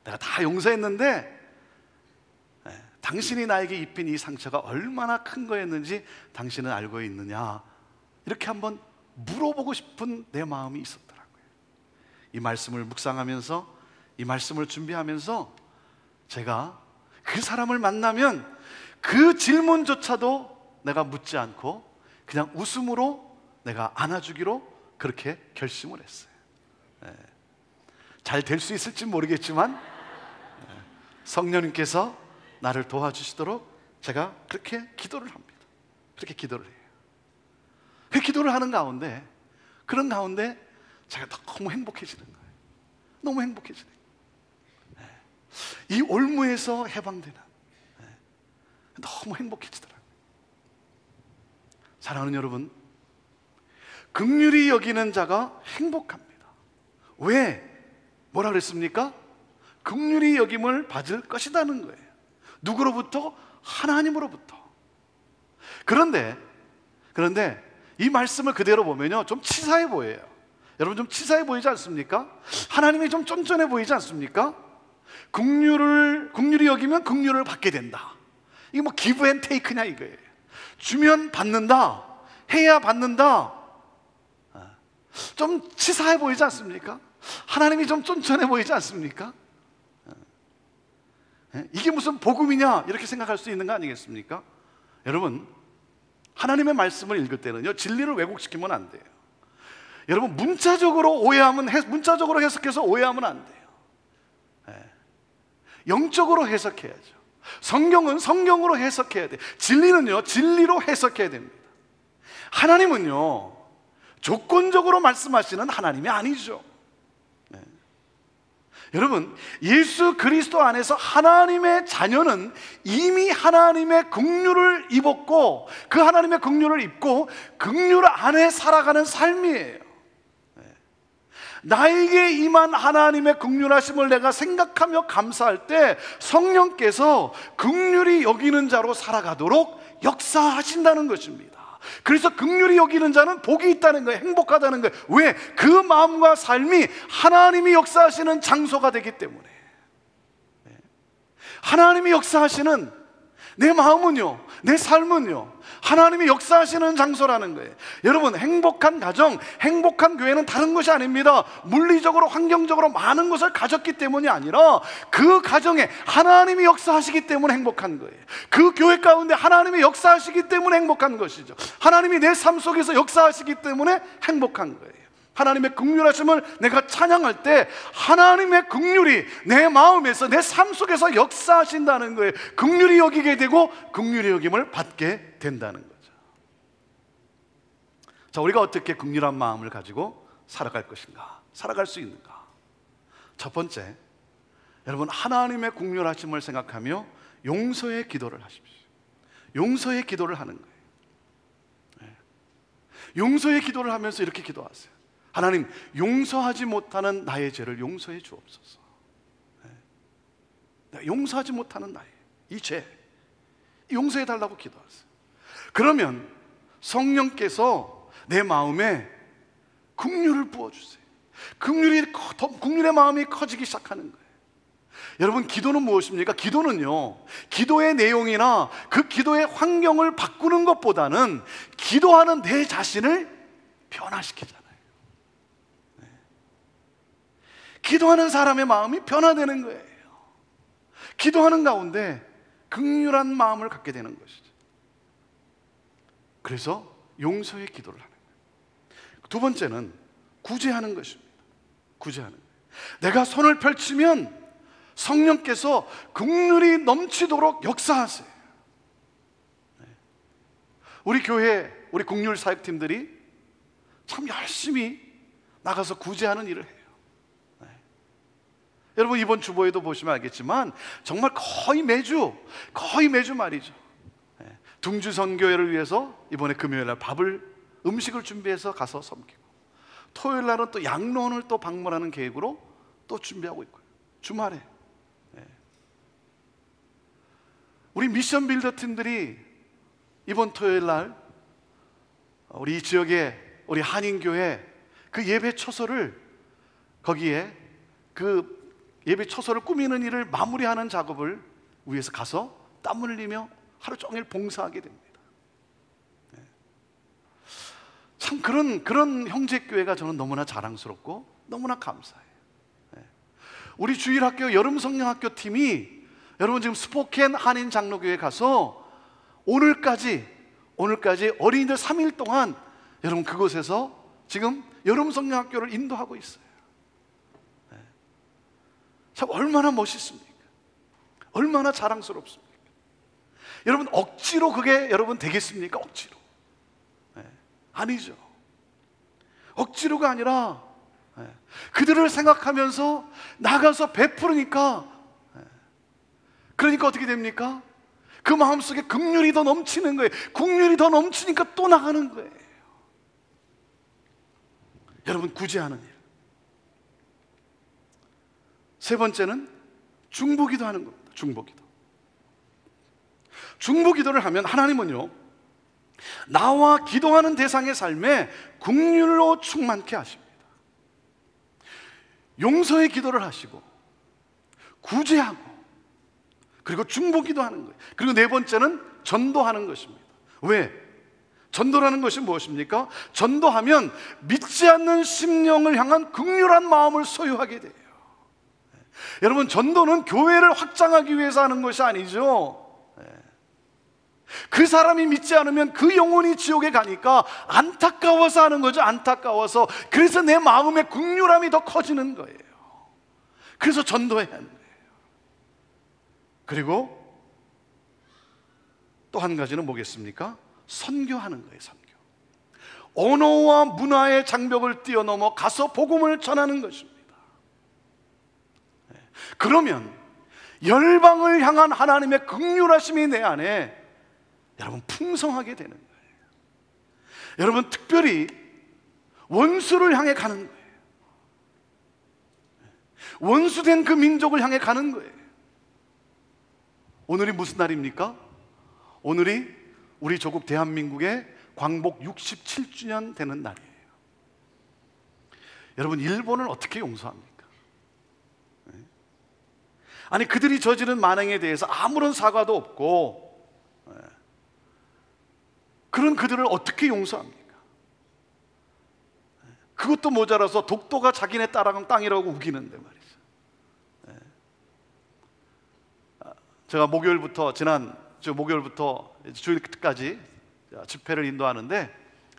내가 다 용서했는데 당신이 나에게 입힌 이 상처가 얼마나 큰 거였는지 당신은 알고 있느냐, 이렇게 한번 물어보고 싶은 내 마음이 있었더라고요. 이 말씀을 묵상하면서, 이 말씀을 준비하면서 제가 그 사람을 만나면 그 질문조차도 내가 묻지 않고 그냥 웃음으로 내가 안아주기로 그렇게 결심을 했어요. 잘 될 수 있을지 모르겠지만 성령님께서 나를 도와주시도록 제가 그렇게 기도를 합니다. 그렇게 기도를 해요. 그 기도를 하는 가운데, 그런 가운데 제가 너무 행복해지는 거예요. 너무 행복해지는 거예요. 이 올무에서 해방되는, 너무 행복해지더라고요. 사랑하는 여러분, 긍휼히 여기는 자가 행복합니다. 왜? 뭐라 그랬습니까? 긍휼히 여김을 받을 것이라는 거예요. 누구로부터? 하나님으로부터. 그런데 이 말씀을 그대로 보면요, 좀 치사해 보여요. 여러분, 좀 치사해 보이지 않습니까? 하나님이 좀 쫀쫀해 보이지 않습니까? 긍휼히 여기면 긍휼을 받게 된다. 이게 뭐 기브 앤 테이크냐 이거예요. 주면 받는다, 해야 받는다. 좀 치사해 보이지 않습니까? 하나님이 좀 쫀쫀해 보이지 않습니까? 이게 무슨 복음이냐 이렇게 생각할 수 있는 거 아니겠습니까? 여러분, 하나님의 말씀을 읽을 때는요, 진리를 왜곡시키면 안 돼요. 여러분, 문자적으로 해석해서 오해하면 안 돼요. 영적으로 해석해야죠. 성경은 성경으로 해석해야 돼요. 진리는요, 진리로 해석해야 됩니다. 하나님은요, 조건적으로 말씀하시는 하나님이 아니죠. 여러분, 예수 그리스도 안에서 하나님의 자녀는 이미 하나님의 긍휼을 입었고, 그 하나님의 긍휼을 입고 긍휼 안에 살아가는 삶이에요. 나에게 임한 하나님의 긍휼하심을 내가 생각하며 감사할 때 성령께서 긍휼히 여기는 자로 살아가도록 역사하신다는 것입니다. 그래서 긍휼히 여기는 자는 복이 있다는 거예요. 행복하다는 거예요. 왜? 그 마음과 삶이 하나님이 역사하시는 장소가 되기 때문에. 하나님이 역사하시는 내 마음은요, 내 삶은요, 하나님이 역사하시는 장소라는 거예요. 여러분, 행복한 가정, 행복한 교회는 다른 것이 아닙니다. 물리적으로, 환경적으로 많은 것을 가졌기 때문이 아니라 그 가정에 하나님이 역사하시기 때문에 행복한 거예요. 그 교회 가운데 하나님이 역사하시기 때문에 행복한 것이죠. 하나님이 내 삶 속에서 역사하시기 때문에 행복한 거예요. 하나님의 긍휼하심을 내가 찬양할 때 하나님의 긍휼이 내 마음에서, 내 삶 속에서 역사하신다는 거예요. 긍휼히 여기게 되고 긍휼히 여김을 받게 된다는 거죠. 자, 우리가 어떻게 긍휼한 마음을 가지고 살아갈 것인가, 살아갈 수 있는가? 첫 번째, 여러분, 하나님의 긍휼하심을 생각하며 용서의 기도를 하십시오. 용서의 기도를 하는 거예요. 용서의 기도를 하면서 이렇게 기도하세요. 하나님, 용서하지 못하는 나의 죄를 용서해 주옵소서. 용서하지 못하는 나의 이 죄, 용서해 달라고 기도하세요. 그러면 성령께서 내 마음에 긍휼을 부어주세요. 긍휼의 마음이 커지기 시작하는 거예요. 여러분, 기도는 무엇입니까? 기도는요, 기도의 내용이나 그 기도의 환경을 바꾸는 것보다는 기도하는 내 자신을 변화시키잖아요. 기도하는 사람의 마음이 변화되는 거예요. 기도하는 가운데 긍휼한 마음을 갖게 되는 것이죠. 그래서 용서의 기도를 하는 거예요. 두 번째는 구제하는 것입니다. 구제하는 거예요. 내가 손을 펼치면 성령께서 긍휼이 넘치도록 역사하세요. 우리 교회, 우리 긍휼 사역팀들이 참 열심히 나가서 구제하는 일을 해요. 여러분, 이번 주보에도 보시면 알겠지만 정말 거의 매주 말이죠, 둥주 선교회를 위해서 이번에 금요일날 음식을 준비해서 가서 섬기고, 토요일날은 또 양로원을 또 방문하는 계획으로 또 준비하고 있고요. 주말에 우리 미션 빌더 팀들이 이번 토요일날 우리 지역의 우리 한인교회 그 예배 초소를, 거기에 그 예배 초소를 꾸미는 일을 마무리하는 작업을 위해서 가서 땀을 흘리며 하루 종일 봉사하게 됩니다. 참 그런 형제교회가 저는 너무나 자랑스럽고 너무나 감사해요. 우리 주일학교 여름성령학교 팀이 여러분 지금 스포켄 한인 장로교회 가서 오늘까지 어린이들 3일 동안 여러분 그곳에서 지금 여름 성경학교를 인도하고 있어요. 참 얼마나 멋있습니까? 얼마나 자랑스럽습니까? 여러분 억지로 그게 여러분 되겠습니까? 억지로. 아니죠. 억지로가 아니라 그들을 생각하면서 나가서 베푸르니까, 그러니까 어떻게 됩니까? 그 마음속에 긍휼이 더 넘치는 거예요. 긍휼이 더 넘치니까 또 나가는 거예요. 여러분 구제하는 일. 세 번째는 중보기도 하는 겁니다. 중보기도. 중보기도를 하면 하나님은요, 나와 기도하는 대상의 삶에 긍휼로 충만케 하십니다. 용서의 기도를 하시고 구제하고 그리고 중보기도 하는 거예요. 그리고 네 번째는 전도하는 것입니다. 왜? 전도라는 것이 무엇입니까? 전도하면 믿지 않는 심령을 향한 긍휼한 마음을 소유하게 돼요. 여러분 전도는 교회를 확장하기 위해서 하는 것이 아니죠. 그 사람이 믿지 않으면 그 영혼이 지옥에 가니까 안타까워서 하는 거죠. 안타까워서. 그래서 내 마음의 긍휼함이 더 커지는 거예요. 그래서 전도해야 하는 거예요. 그리고 또 한 가지는 뭐겠습니까? 선교하는 거예요. 선교. 언어와 문화의 장벽을 뛰어넘어 가서 복음을 전하는 것입니다. 그러면 열방을 향한 하나님의 긍휼하심이 내 안에 여러분 풍성하게 되는 거예요. 여러분 특별히 원수를 향해 가는 거예요. 원수된 그 민족을 향해 가는 거예요. 오늘이 무슨 날입니까? 오늘이 우리 조국 대한민국의 광복 67주년 되는 날이에요. 여러분 일본을 어떻게 용서합니까? 아니 그들이 저지른 만행에 대해서 아무런 사과도 없고 그런 그들을 어떻게 용서합니까? 그것도 모자라서 독도가 자기네 땅이라고 우기는데 말이죠. 제가 지난 목요일부터 주일까지 집회를 인도하는데,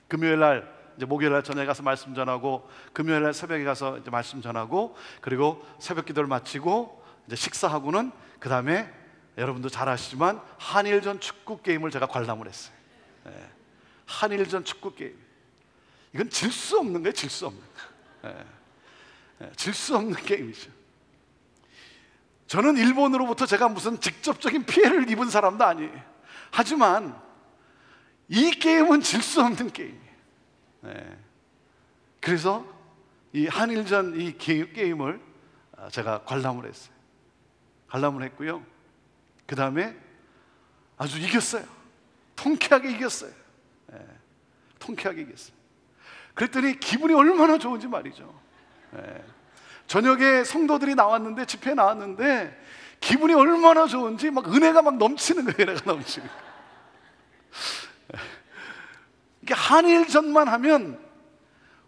금요일 날 이제 목요일 날 저녁에 가서 말씀 전하고, 금요일 날 새벽에 가서 이제 말씀 전하고, 그리고 새벽 기도를 마치고 이제 식사하고는 그 다음에 여러분도 잘 아시지만 한일전 축구 게임을 제가 관람을 했어요. 한일전 축구 게임. 이건 질 수 없는 거예요. 질 수 없는 거. 질 수 없는 게임이죠. 저는 일본으로부터 제가 무슨 직접적인 피해를 입은 사람도 아니에요. 하지만 이 게임은 질 수 없는 게임이에요. 그래서 이 한일전 이 게임을 제가 관람을 했어요. 관람을 했고요. 그 다음에 아주 이겼어요. 통쾌하게 이겼어요. 통쾌하게 이겼어요. 그랬더니 기분이 얼마나 좋은지 말이죠. 저녁에 성도들이 나왔는데, 집회에 나왔는데 기분이 얼마나 좋은지 막 은혜가 막 넘치는 거예요. 은혜가 넘치는 거예요. 이게 한일전만 하면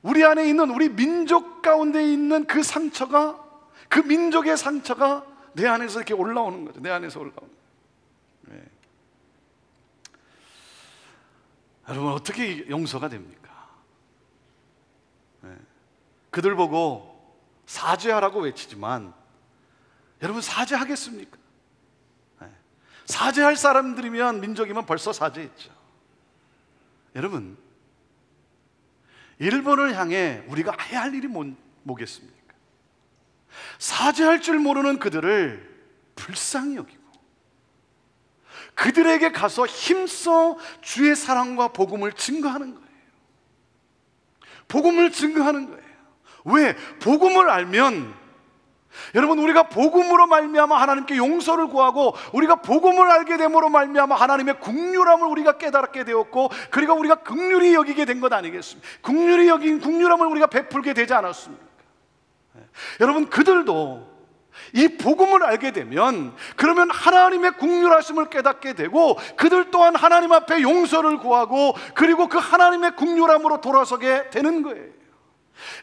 우리 안에 있는, 우리 민족 가운데 있는 그 상처가, 그 민족의 상처가 내 안에서 이렇게 올라오는 거죠. 내 안에서 올라오는 거예요. 여러분 어떻게 용서가 됩니까? 그들 보고 사죄하라고 외치지만 여러분 사죄하겠습니까? 사죄할 사람들이면, 민족이면 벌써 사죄했죠. 여러분 일본을 향해 우리가 해야 할 일이 뭐겠습니까? 사죄할 줄 모르는 그들을 불쌍히 여기고 그들에게 가서 힘써 주의 사랑과 복음을 증거하는 거예요. 복음을 증거하는 거예요. 왜? 복음을 알면, 여러분 우리가 복음으로 말미암아 하나님께 용서를 구하고, 우리가 복음을 알게 됨으로 말미암아 하나님의 긍휼함을 우리가 깨닫게 되었고, 그리고 우리가 긍휼히 여기게 된 것 아니겠습니까? 긍휼히 여긴 긍휼함을 우리가 베풀게 되지 않았습니까? 여러분 그들도 이 복음을 알게 되면, 그러면 하나님의 긍휼하심을 깨닫게 되고, 그들 또한 하나님 앞에 용서를 구하고, 그리고 그 하나님의 긍휼함으로 돌아서게 되는 거예요.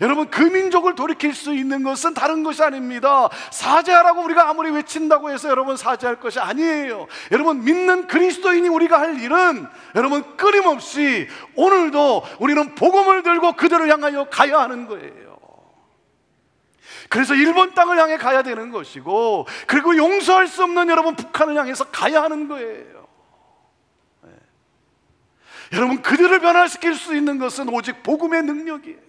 여러분, 그 민족을 돌이킬 수 있는 것은 다른 것이 아닙니다. 사죄하라고 우리가 아무리 외친다고 해서 여러분 사죄할 것이 아니에요. 여러분, 믿는 그리스도인이 우리가 할 일은 여러분 끊임없이 오늘도 우리는 복음을 들고 그들을 향하여 가야 하는 거예요. 그래서 일본 땅을 향해 가야 되는 것이고, 그리고 용서할 수 없는 여러분 북한을 향해서 가야 하는 거예요. 네. 여러분, 그들을 변화시킬 수 있는 것은 오직 복음의 능력이에요.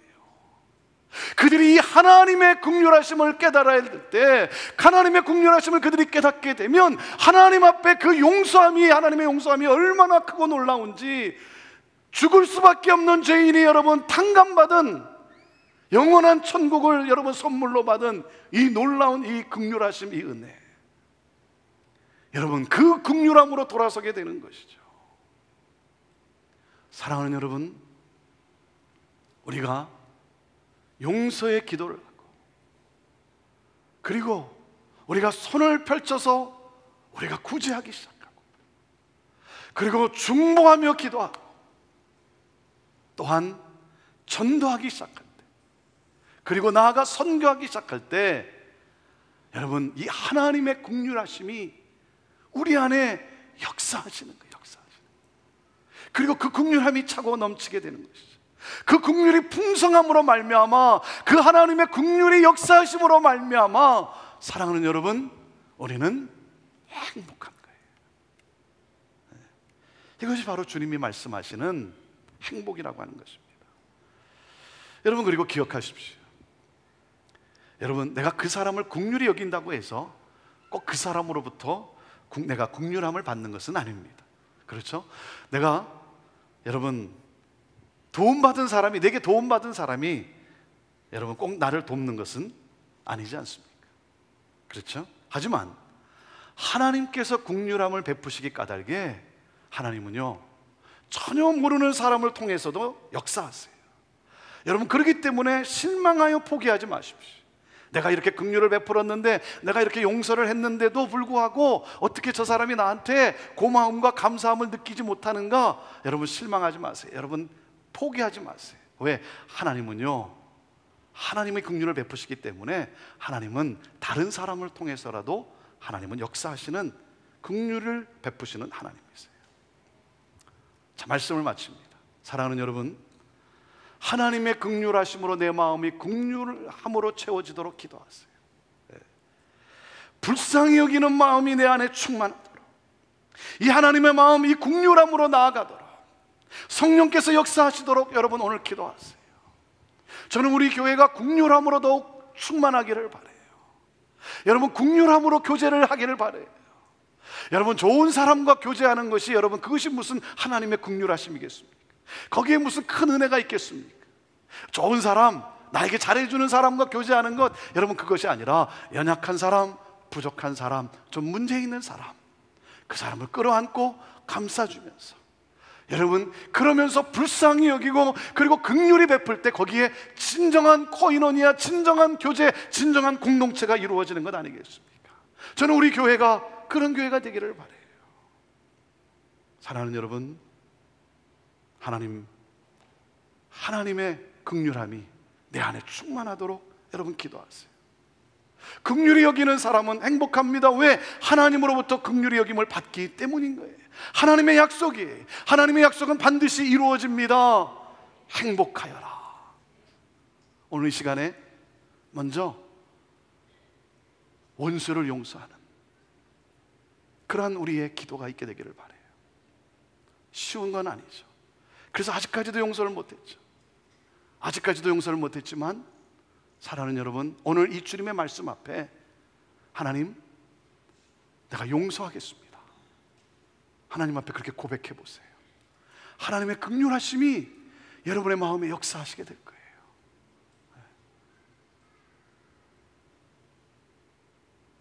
그들이 이 하나님의 긍휼하심을 깨달아야 될 때, 하나님의 긍휼하심을 그들이 깨닫게 되면 하나님 앞에 그 용서함이, 하나님의 용서함이 얼마나 크고 놀라운지, 죽을 수밖에 없는 죄인이 여러분 탕감받은 영원한 천국을 여러분 선물로 받은 이 놀라운 이 긍휼하심, 이 은혜, 여러분 그 긍휼함으로 돌아서게 되는 것이죠. 사랑하는 여러분, 우리가 용서의 기도를 하고, 그리고 우리가 손을 펼쳐서 우리가 구제하기 시작하고, 그리고 중보하며 기도하고, 또한 전도하기 시작할 때, 그리고 나아가 선교하기 시작할 때, 여러분 이 하나님의 긍휼하심이 우리 안에 역사하시는 거예요. 역사하시는 거예요. 그리고 그 긍휼함이 차고 넘치게 되는 것이죠. 그 긍휼이 풍성함으로 말미암아, 그 하나님의 긍휼이 역사하심으로 말미암아, 사랑하는 여러분, 우리는 행복한 거예요. 이것이 바로 주님이 말씀하시는 행복이라고 하는 것입니다. 여러분, 그리고 기억하십시오. 여러분, 내가 그 사람을 긍휼히 여긴다고 해서 꼭 그 사람으로부터 내가 긍휼함을 받는 것은 아닙니다. 그렇죠? 내가, 여러분, 도움받은 사람이, 내게 도움받은 사람이 여러분 꼭 나를 돕는 것은 아니지 않습니까? 그렇죠? 하지만 하나님께서 긍휼함을 베푸시기 까닭에 하나님은요, 전혀 모르는 사람을 통해서도 역사하세요. 여러분, 그렇기 때문에 실망하여 포기하지 마십시오. 내가 이렇게 긍휼을 베풀었는데, 내가 이렇게 용서를 했는데도 불구하고 어떻게 저 사람이 나한테 고마움과 감사함을 느끼지 못하는가? 여러분, 실망하지 마세요. 여러분, 포기하지 마세요. 왜? 하나님은요, 하나님의 긍휼을 베푸시기 때문에 하나님은 다른 사람을 통해서라도 하나님은 역사하시는, 긍휼을 베푸시는 하나님이세요. 자, 말씀을 마칩니다. 사랑하는 여러분, 하나님의 긍휼하심으로 내 마음이 긍휼함으로 채워지도록 기도하세요. 불쌍히 여기는 마음이 내 안에 충만하도록, 이 하나님의 마음, 이 긍휼함으로 나아가도록 성령께서 역사하시도록 여러분 오늘 기도하세요. 저는 우리 교회가 긍휼함으로 더욱 충만하기를 바라요. 여러분, 긍휼함으로 교제를 하기를 바라요. 여러분, 좋은 사람과 교제하는 것이, 여러분 그것이 무슨 하나님의 긍휼하심이겠습니까? 거기에 무슨 큰 은혜가 있겠습니까? 좋은 사람, 나에게 잘해주는 사람과 교제하는 것, 여러분 그것이 아니라 연약한 사람, 부족한 사람, 좀 문제 있는 사람, 그 사람을 끌어안고 감싸주면서, 여러분 그러면서 불쌍히 여기고, 그리고 긍휼히 베풀 때 거기에 진정한 코이노니아, 진정한 교제, 진정한 공동체가 이루어지는 것 아니겠습니까? 저는 우리 교회가 그런 교회가 되기를 바라요. 사랑하는 여러분, 하나님의 긍휼함이 내 안에 충만하도록 여러분 기도하세요. 긍휼히 여기는 사람은 행복합니다. 왜? 하나님으로부터 긍휼히 여김을 받기 때문인 거예요. 하나님의 약속이에요. 하나님의 약속은 반드시 이루어집니다. 행복하여라. 오늘 이 시간에 먼저 원수를 용서하는 그러한 우리의 기도가 있게 되기를 바라요. 쉬운 건 아니죠. 그래서 아직까지도 용서를 못했죠. 아직까지도 용서를 못했지만, 사랑하는 여러분, 오늘 이 주님의 말씀 앞에 하나님, 내가 용서하겠습니다. 하나님 앞에 그렇게 고백해 보세요. 하나님의 긍휼하심이 여러분의 마음에 역사하시게 될 거예요.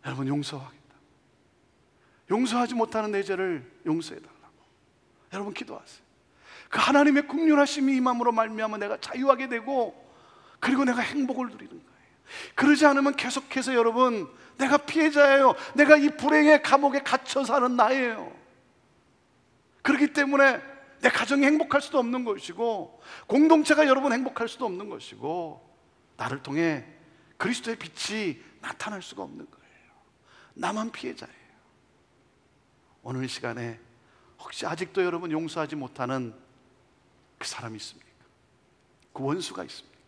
여러분, 용서하겠다. 용서하지 못하는 내 죄를 용서해달라고 여러분 기도하세요. 그 하나님의 긍휼하심이 임함으로 말미암아 내가 자유하게 되고, 그리고 내가 행복을 누리는 거예요. 그러지 않으면 계속해서 여러분, 내가 피해자예요. 내가 이 불행의 감옥에 갇혀 사는 나예요. 그렇기 때문에 내 가정이 행복할 수도 없는 것이고, 공동체가 여러분 행복할 수도 없는 것이고, 나를 통해 그리스도의 빛이 나타날 수가 없는 거예요. 나만 피해자예요. 오늘 이 시간에 혹시 아직도 여러분 용서하지 못하는 그 사람이 있습니까? 그 원수가 있습니까?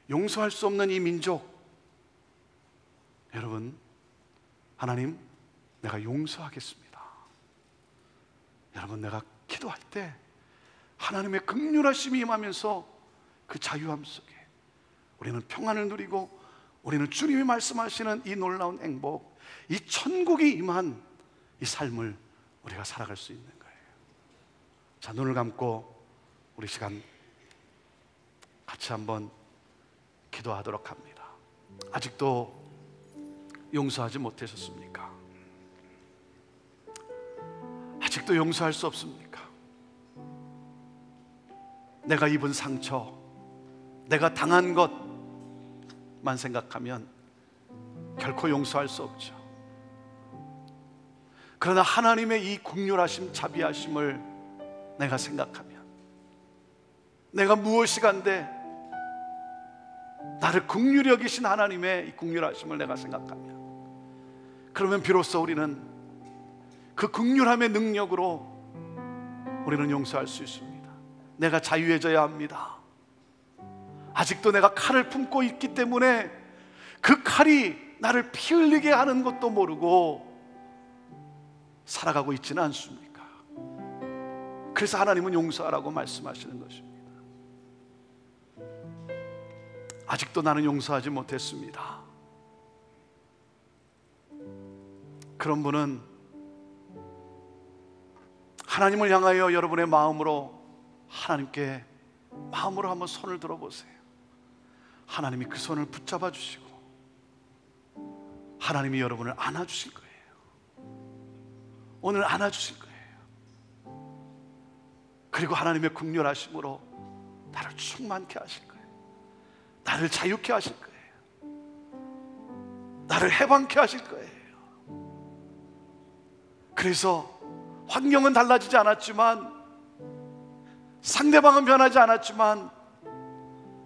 용서할 수 없는 이 민족, 여러분, 하나님, 내가 용서하겠습니다. 여러분, 내가 기도할 때 하나님의 긍휼하심이 임하면서 그 자유함 속에 우리는 평안을 누리고, 우리는 주님이 말씀하시는 이 놀라운 행복, 이 천국이 임한 이 삶을 우리가 살아갈 수 있는 거예요. 자, 눈을 감고 우리 시간 같이 한번 기도하도록 합니다. 아직도 용서하지 못하셨습니까? 아직도 용서할 수 없습니까? 내가 입은 상처, 내가 당한 것만 생각하면 결코 용서할 수 없죠. 그러나 하나님의 이 긍휼하심, 자비하심을 내가 생각하면, 내가 무엇이 간데 나를 긍휼히 여기신 하나님의 이 긍휼하심을 내가 생각하면, 그러면 비로소 우리는 그 긍휼함의 능력으로 우리는 용서할 수 있습니다. 내가 자유해져야 합니다. 아직도 내가 칼을 품고 있기 때문에 그 칼이 나를 피 흘리게 하는 것도 모르고 살아가고 있지는 않습니까? 그래서 하나님은 용서하라고 말씀하시는 것입니다. 아직도 나는 용서하지 못했습니다. 그런 분은 하나님을 향하여 여러분의 마음으로 하나님께 마음으로 한번 손을 들어보세요. 하나님이 그 손을 붙잡아 주시고 하나님이 여러분을 안아주실 거예요. 오늘 안아주실 거예요. 그리고 하나님의 긍휼하심으로 나를 충만케 하실 거예요. 나를 자유케 하실 거예요. 나를 해방케 하실 거예요. 그래서 환경은 달라지지 않았지만, 상대방은 변하지 않았지만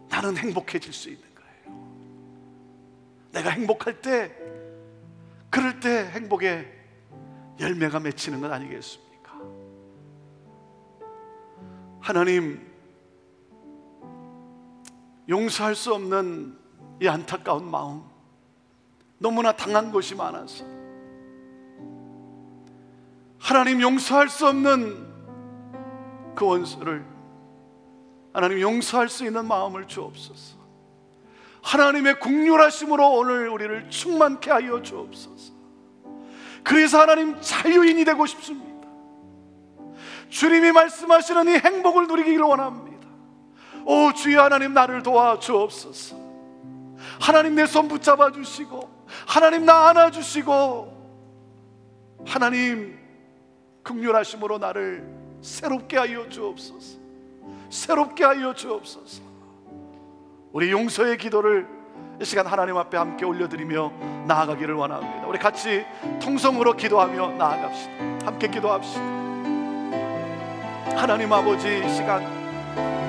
나는 행복해질 수 있는 거예요. 내가 행복할 때, 그럴 때 행복의 열매가 맺히는 건 아니겠습니까? 하나님, 용서할 수 없는 이 안타까운 마음, 너무나 당한 것이 많아서 하나님, 용서할 수 없는 그 원수를 하나님 용서할 수 있는 마음을 주옵소서. 하나님의 긍휼하심으로 오늘 우리를 충만케 하여 주옵소서. 그래서 하나님, 자유인이 되고 싶습니다. 주님이 말씀하시는 이 행복을 누리기를 원합니다. 오 주여, 하나님 나를 도와 주옵소서. 하나님 내 손 붙잡아 주시고, 하나님 나 안아주시고, 하나님 긍휼하심으로 나를 새롭게 하여 주옵소서. 새롭게 하여 주옵소서. 우리 용서의 기도를 이 시간 하나님 앞에 함께 올려드리며 나아가기를 원합니다. 우리 같이 통성으로 기도하며 나아갑시다. 함께 기도합시다. 하나님 아버지, 이 시간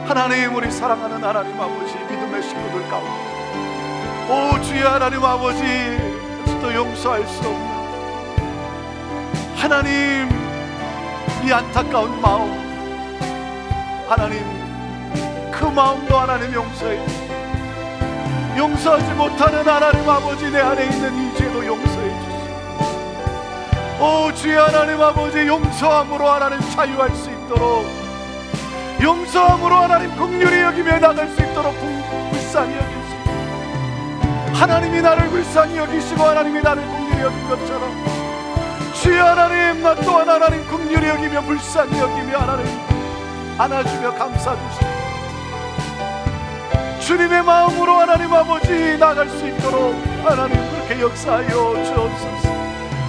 하나님, 우리 사랑하는 하나님 아버지, 믿음의 식구들 가운데 오 주여 하나님 아버지, 또 용서할 수 없는 하나님 이 안타까운 마음, 하나님 그 마음도 하나님 용서해 주시고, 용서하지 못하는 하나님 아버지, 내 안에 있는 이 죄도 용서해 주시고, 오 주여 하나님 아버지, 용서함으로 하나님 자유할 수 있도록, 용서함으로 하나님 긍휼히 여기며 나갈 수 있도록 불쌍히 여기시고, 하나님이 나를 불쌍히 여기시고 하나님이 나를 긍휼히 여긴 것처럼 주여 하나님, 나 또한 하나님 긍휼히 여기며 불쌍히 여기며 하나님 안아주며 감싸주시고, 주님의 마음으로 하나님 아버지 나갈 수 있도록 하나님 그렇게 역사하여 주옵소서.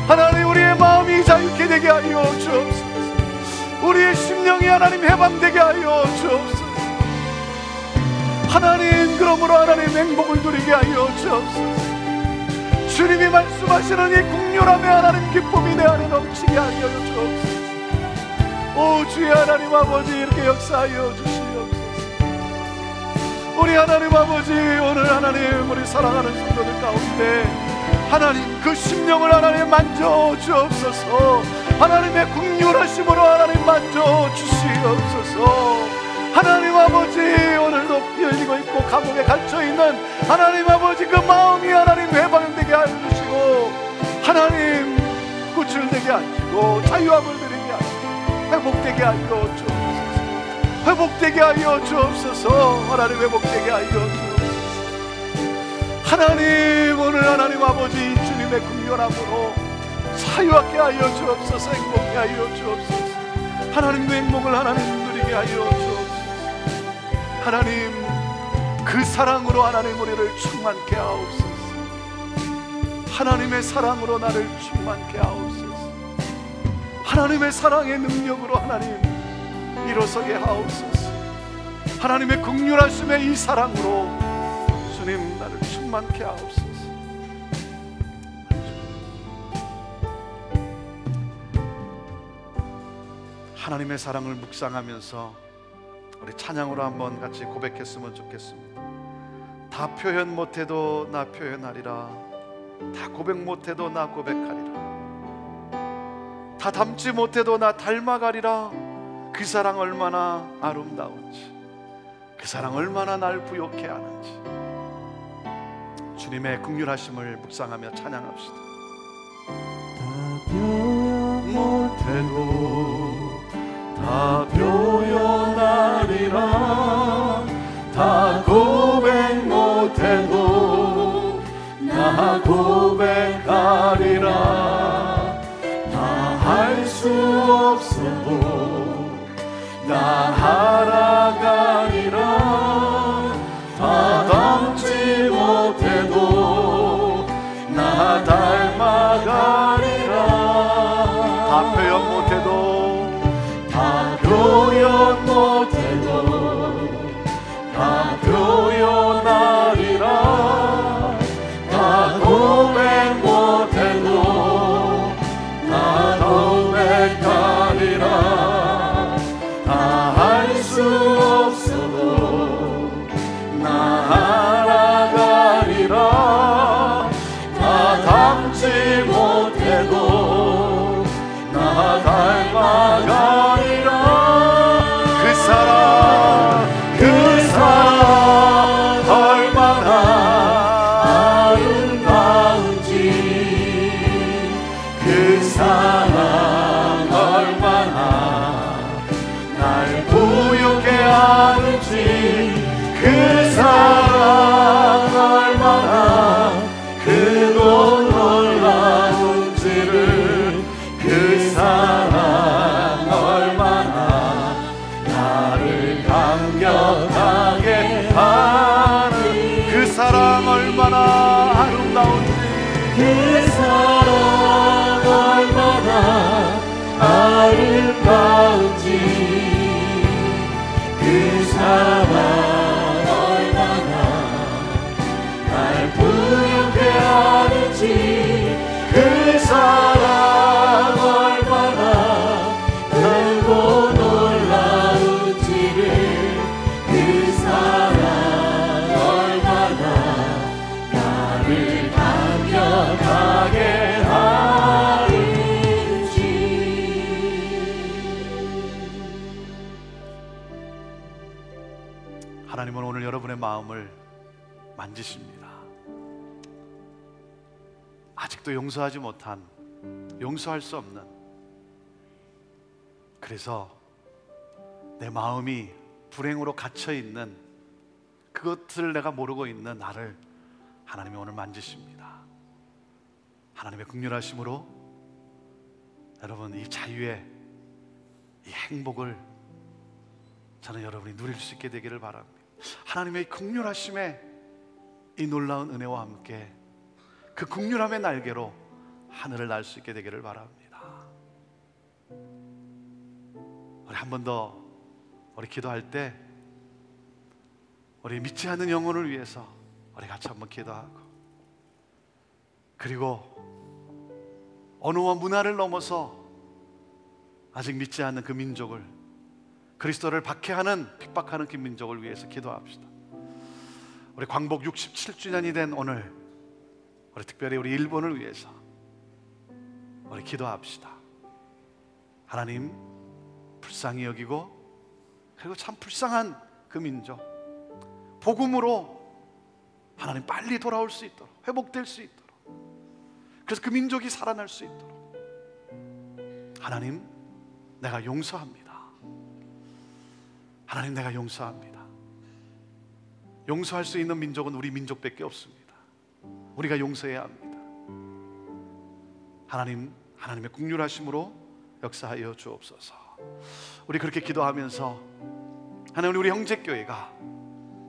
하나님 우리의 마음이 자유케 되게 하여 주옵소서. 우리의 심령이 하나님 해방되게 하여 주옵소서. 하나님, 그러므로 하나님 행복을 누리게 하여 주옵소서. 주님이 말씀하시는 이 긍휼함의 하나님 기쁨이 내 안에 넘치게 하여 주옵소서. 오 주여 하나님 아버지, 이렇게 역사하여 주시옵소서. 오 우리 하나님 아버지, 오늘 하나님 우리 사랑하는 성도들 가운데 하나님 그 심령을 하나님 만져 주옵소서. 하나님의 긍휼하심으로 하나님 만져 주시옵소서. 하나님 아버지, 오늘도 피 흘리고 있고 감옥에 갇혀있는 하나님 아버지 그 마음이 하나님 해방되게 해주시고 하나님 구출되게 하시고 자유함을 드리게 하시고 회복되게 하여 주옵소서. 회복되게 하여 주옵소서. 하나님 회복되게 하여 주옵소서. 하나님 오늘 하나님 아버지 주님의 긍휼함으로 자유하게 하여 주옵소서. 행복하게 하여 주옵소서. 하나님의 행복을 하나님 누리게 하여 주옵소서. 하나님 그 사랑으로 하나님 우리를 충만케 하옵소서. 하나님의 사랑으로 나를 충만케 하옵소서. 하나님의 사랑의 능력으로 하나님 일어서게 하옵소서. 하나님의 긍휼하심의 이 사랑으로 주님 나를 충만케 하옵소서. 하나님의 사랑을 묵상하면서 우리 찬양으로 한번 같이 고백했으면 좋겠습니다. 다 표현 못해도 나 표현하리라. 다 고백 못해도 나 고백하리라. 다 담지 못해도 나 닮아가리라. 그 사랑 얼마나 아름다운지, 그 사랑 얼마나 날 부욕해 하는지. 주님의 긍휼하심을 묵상하며 찬양합시다. 다 표현 못해도 다 표현하리라. 다 고백 못해도 나 고백하리라. 다 할 수 없어도 나 알아가리라. 다 닮지 못해도 나 닮아가리라. 다 표현 못해도 다 표현 못해도 다 표현하리라. 다 고백 못해도 나 고백하리라. 다 할 수 없어도 나 알아가리라. 다 담지 못해도 나 닮아가리라. 그 사랑 얼마나 아름다운지, 그 사랑 얼마나 날 부욕해 하는지, 그 사랑 얼마나 크고 놀라운지를, 그 사랑 얼마나 나를 감격하게 하는, 그 사랑 얼마나 아름다운지, 그 사랑 얼마나 아름다운지, 그 사랑 얼마나 날 부욕해 하는지, 그 사랑 얼마나 크고 놀라운지를, 그 사랑 얼마나 나를 감격하게 하는지. 하나님은 오늘 여러분의 마음을 만지십니다. 아직도 용서하지 못한, 용서할 수 없는, 그래서 내 마음이 불행으로 갇혀있는 그것을 내가 모르고 있는 나를 하나님이 오늘 만지십니다. 하나님의 긍휼하심으로 여러분 이 자유의 이 행복을 저는 여러분이 누릴 수 있게 되기를 바랍니다. 하나님의 긍휼하심에 이 놀라운 은혜와 함께 그 긍휼함의 날개로 하늘을 날 수 있게 되기를 바랍니다. 우리 한 번 더 우리 기도할 때 우리 믿지 않는 영혼을 위해서 우리 같이 한번 기도하고, 그리고 언어와 문화를 넘어서 아직 믿지 않는 그 민족을, 그리스도를 박해하는 핍박하는 그 민족을 위해서 기도합시다. 우리 광복 67주년이 된 오늘, 우리 특별히 우리 일본을 위해서 우리 기도합시다. 하나님, 불쌍히 여기고, 그리고 참 불쌍한 그 민족, 복음으로 하나님 빨리 돌아올 수 있도록, 회복될 수 있도록, 그래서 그 민족이 살아날 수 있도록 하나님, 내가 용서합니다. 하나님, 내가 용서합니다. 용서할 수 있는 민족은 우리 민족밖에 없습니다. 우리가 용서해야 합니다. 하나님, 하나님의 긍휼하심으로 역사하여 주옵소서. 우리 그렇게 기도하면서 하나님, 우리 형제교회가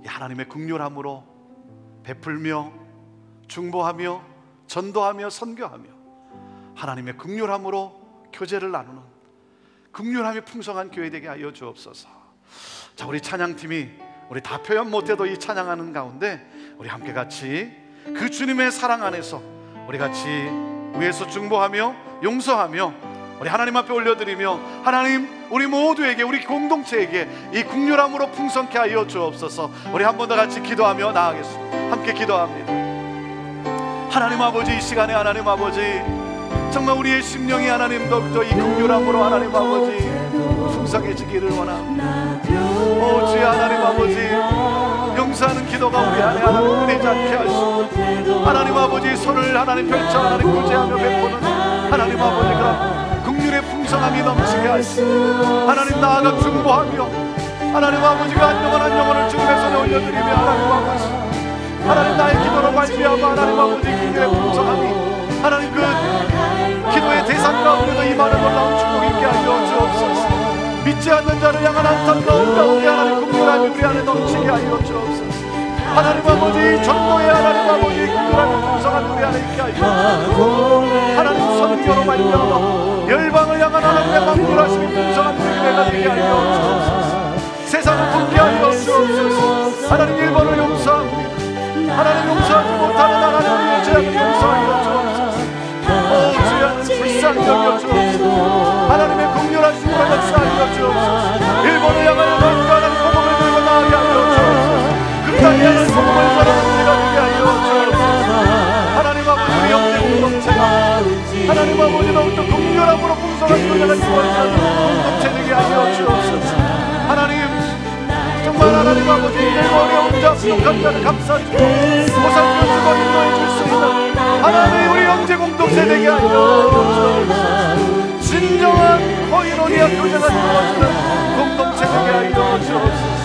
하나님의 긍휼함으로 베풀며 중보하며 전도하며 선교하며 하나님의 긍휼함으로 교제를 나누는 긍휼함이 풍성한 교회 되게 하여 주옵소서. 자, 우리 찬양팀이 우리 다 표현 못해도 이 찬양하는 가운데 우리 함께 같이 그 주님의 사랑 안에서 우리 같이 위에서 중보하며 용서하며 우리 하나님 앞에 올려드리며, 하나님, 우리 모두에게, 우리 공동체에게 이 긍휼함으로 풍성케 하여 주옵소서. 우리 한 번 더 같이 기도하며 나아가겠습니다. 함께 기도합니다. 하나님 아버지, 이 시간에 하나님 아버지, 정말 우리의 심령이 하나님 더욱더 이 긍휼함으로 하나님 아버지 풍성해지기를 원합니다. 오 주여, 하나님 아버지, 용서하는 기도가 우리 안에 하나님 되지 않게 하시고, 하나님 아버지 손을 하나님 펼쳐 하나님 구제하며 베푸는 하나님 아버지 그런 긍휼의 풍성함이 넘치게 하시고, 하나님 나아가 중보하며 하나님 아버지가 한 영혼을 주님의 손에 올려드리며 하나님 아버지, 하나님 나의 기도로 말미암아 하나님 아버지 긍휼의 풍성함이 하나님 그 기도의 대상 가운데도 임하는 놀라운 축복이 있게 하여 주옵소서. 믿지 않는 자를 향한 안타까운 가운데 하나님 긍휼함이 우리 안에 넘치게 하여 주옵소서. 하나님 아버지 전도의 하나님 아버지 긍휼함이 풍성한 우리 안에 있게 하여 주옵소서. 하나님 선교로 말미암아 열방을 향한 하나님의 긍휼하심이 풍성한 우리 교회가 되게 하여 주옵소서. 세상을 돕게 하여 주옵소서. 하나님, 일본을 용서합니다. 하나님, 용서하지 못하는 하나님의 죄악을 용서하여 주옵소서. 오 주여, 불쌍히 여겨 주옵소서. 하나님의 긍휼하심으로 역사하여 주옵소서. 일본을 향하여 너희가 하나님 복음을 들고 나아가게 하여 주옵소서. 끝까지 하나님 복음을 전하는 우리가 되게 하여 주옵소서. 하나님 아버지, 우리 영계 공동체가 하나님 아버지 더욱더 긍휼함으로 풍성한 교회가 이루어지는 공동체 되게 하여 주옵소서. 하나님, 정말 하나님 아버지, 내 어려운 자 부족한 자를 감싸주고 보살펴주고 인도해 줄 수 있는 하나님 우리 형제 공동체 되게 하여 주옵소서. 진정한 코이노니아 교제가 이루어지는 공동체 되게 하여 주옵소서.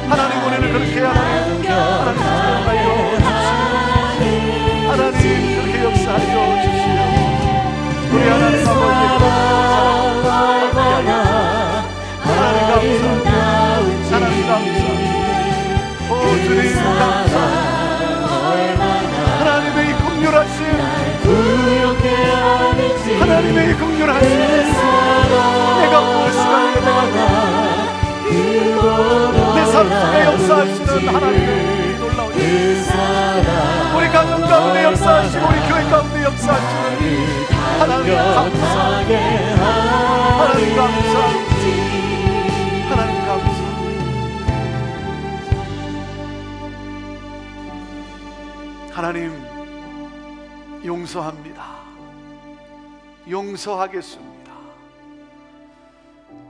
하나님, 우리를 그렇게 하나님 사용하여 주시오. 하나님 그렇게 역사하여 주시오. 우리 하나님 아버지 하나님 감사합니다. 하나님 감사합니다. 오 주님 감사합니다. 하나님의 이 긍휼하심, 하나님의 이 긍휼하심, 내가 무엇이가 내 삶 속에 역사하시는 하나님의 놀라운 우리 가정 가운데 역사하시고 우리 교회 가운데 역사하시는 하나님 감사합니다. 하나님 감사합니다. 하나님 감사합니다. 하나님, 용서합니다. 용서하겠습니다.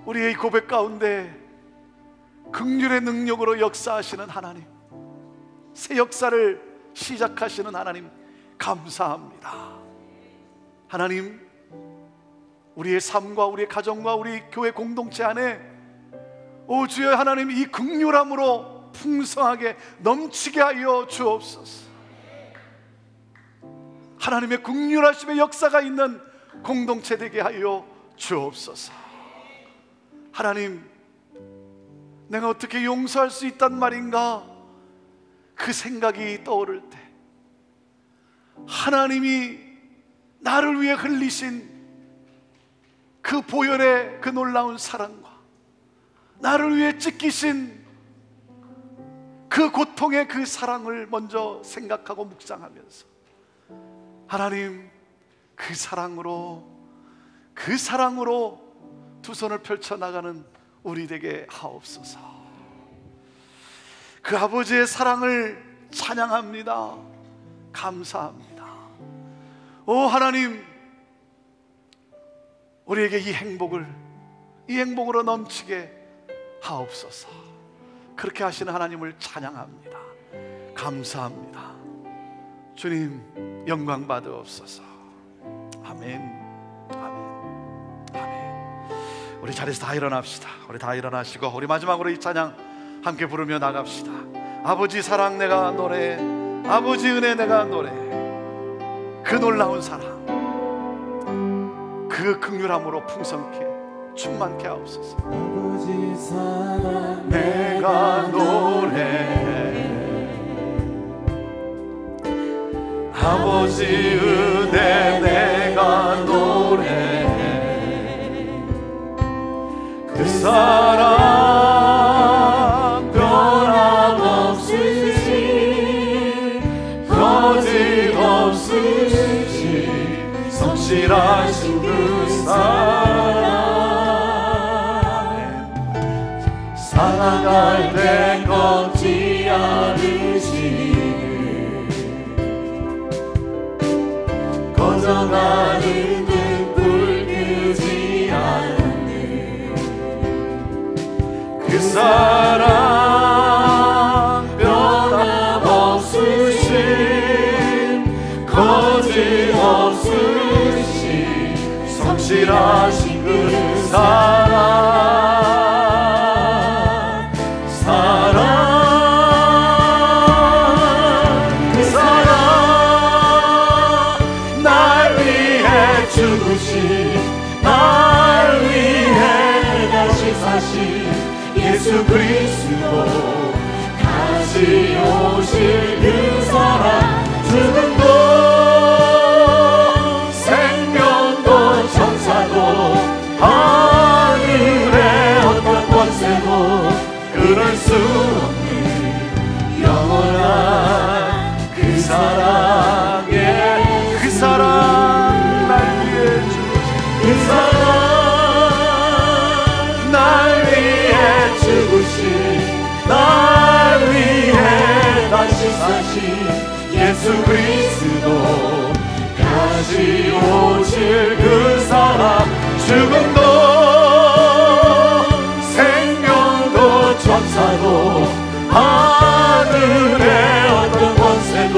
우리의 고백 가운데 긍휼의 능력으로 역사하시는 하나님, 새 역사를 시작하시는 하나님 감사합니다. 하나님, 우리의 삶과 우리의 가정과 우리 교회 공동체 안에 오 주여 하나님 이 긍휼함으로 풍성하게 넘치게 하여 주옵소서. 하나님의 긍휼하심의 역사가 있는 공동체 되게 하여 주옵소서. 하나님, 내가 어떻게 용서할 수 있단 말인가 그 생각이 떠오를 때 하나님이 나를 위해 흘리신 그 보혈의 그 놀라운 사랑과 나를 위해 찢기신 그 고통의 그 사랑을 먼저 생각하고 묵상하면서 하나님 그 사랑으로 두 손을 펼쳐나가는 우리 되게 하옵소서. 그 아버지의 사랑을 찬양합니다. 감사합니다. 오 하나님, 우리에게 이 행복으로 넘치게 하옵소서. 그렇게 하시는 하나님을 찬양합니다. 감사합니다. 주님 영광 받으옵소서. 아멘, 아멘, 아멘. 우리 자리에서 다 일어납시다. 우리 다 일어나시고 우리 마지막으로 이 찬양 함께 부르며 나갑시다. 아버지 사랑 내가 노래해, 아버지 은혜 내가 노래해. 그 놀라운 사랑, 그 긍휼함으로 풍성케 충만케 하옵소서. 아버지 사랑 내가 노래해, 아버지 은혜 내가 노래해. 그 사랑 변함없으신, 거짓없으신 성실하신 그 사랑, 사랑할 때 꺾지 않으시니, 꺼져가는 등불 끄지 않는 그 사랑 변함없으신, 거짓없으신 성실하신 그 사랑, 그 사랑, 날 위해 죽으신, 날 위해 다시 사신 예수 그리스도, 다시 오실 그 사랑, 죽음도 생명도 천사도 하늘의 어떤 권세도 끊을 수 없는 영원한 그 사랑에, 그 사랑 날 위해 주신 그 사랑, 날 위해 죽으신, 날 위해 다시 사신 예수 그리스도, 다시 오실 그 사랑, 죽음도 생명도 천사도 하늘의 어떤 권세도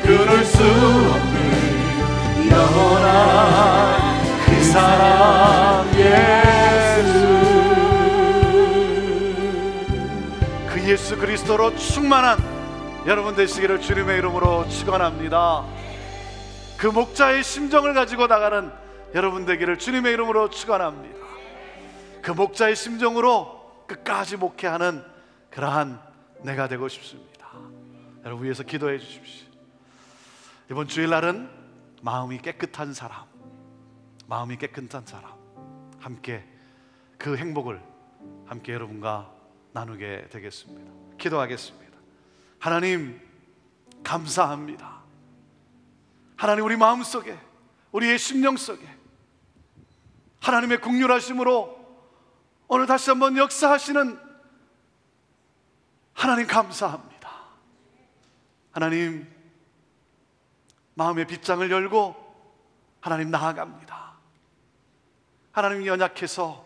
끊을 수 없는 영원한 그 사랑 예수, 그 예수 그리스도로 충만한 여러분 되시기를 주님의 이름으로 축원합니다. 그 목자의 심정을 가지고 나가는 여러분 되기를 주님의 이름으로 축원합니다. 그 목자의 심정으로 끝까지 목회하는 그러한 내가 되고 싶습니다. 여러분 위해서 기도해 주십시오. 이번 주일날은 마음이 깨끗한 사람, 마음이 깨끗한 사람, 함께 그 행복을 함께 여러분과 나누게 되겠습니다. 기도하겠습니다. 하나님 감사합니다. 하나님 우리 마음속에, 우리의 심령 속에 하나님의 긍휼하심으로 오늘 다시 한번 역사하시는 하나님 감사합니다. 하나님 마음의 빗장을 열고 하나님 나아갑니다. 하나님 연약해서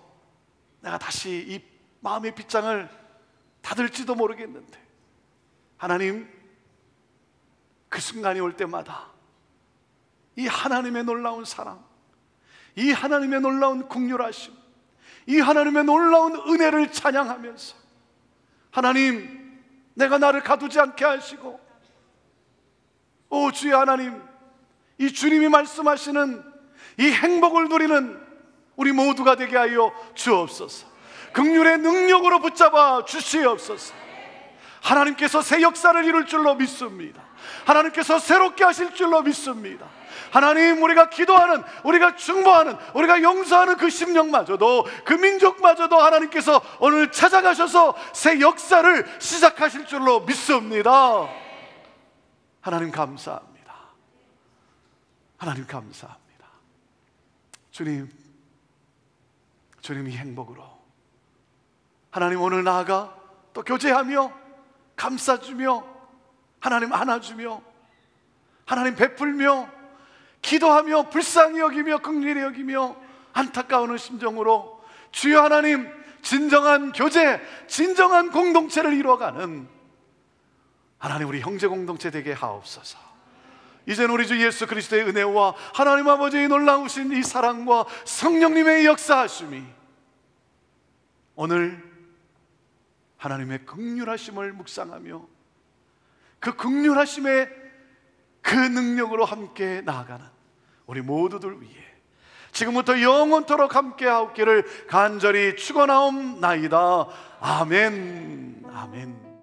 내가 다시 이 마음의 빗장을 닫을지도 모르겠는데 하나님 그 순간이 올 때마다 이 하나님의 놀라운 사랑, 이 하나님의 놀라운 긍휼하심, 이 하나님의 놀라운 은혜를 찬양하면서 하나님 내가 나를 가두지 않게 하시고 오 주의 하나님, 이 주님이 말씀하시는 이 행복을 누리는 우리 모두가 되게 하여 주옵소서. 긍휼의 능력으로 붙잡아 주시옵소서. 하나님께서 새 역사를 이룰 줄로 믿습니다. 하나님께서 새롭게 하실 줄로 믿습니다. 하나님 우리가 기도하는, 우리가 중보하는, 우리가 용서하는 그 심령마저도, 그 민족마저도 하나님께서 오늘 찾아가셔서 새 역사를 시작하실 줄로 믿습니다. 하나님 감사합니다. 하나님 감사합니다. 주님, 주님 이 행복으로 하나님 오늘 나아가 또 교제하며 감싸주며 하나님 안아주며, 하나님 베풀며, 기도하며, 불쌍히 여기며, 긍휼히 여기며, 안타까운 심정으로 주여 하나님, 진정한 교제, 진정한 공동체를 이루어가는 하나님, 우리 형제 공동체 되게 하옵소서. 이제는 우리 주 예수 그리스도의 은혜와 하나님 아버지의 놀라우신 이 사랑과 성령님의 역사하심이 오늘 하나님의 긍휼하심을 묵상하며 그 긍휼하심의 그 능력으로 함께 나아가는 우리 모두들 위해 지금부터 영원토록 함께 하옵기를 간절히 축원하옵나이다. 아멘. 아멘.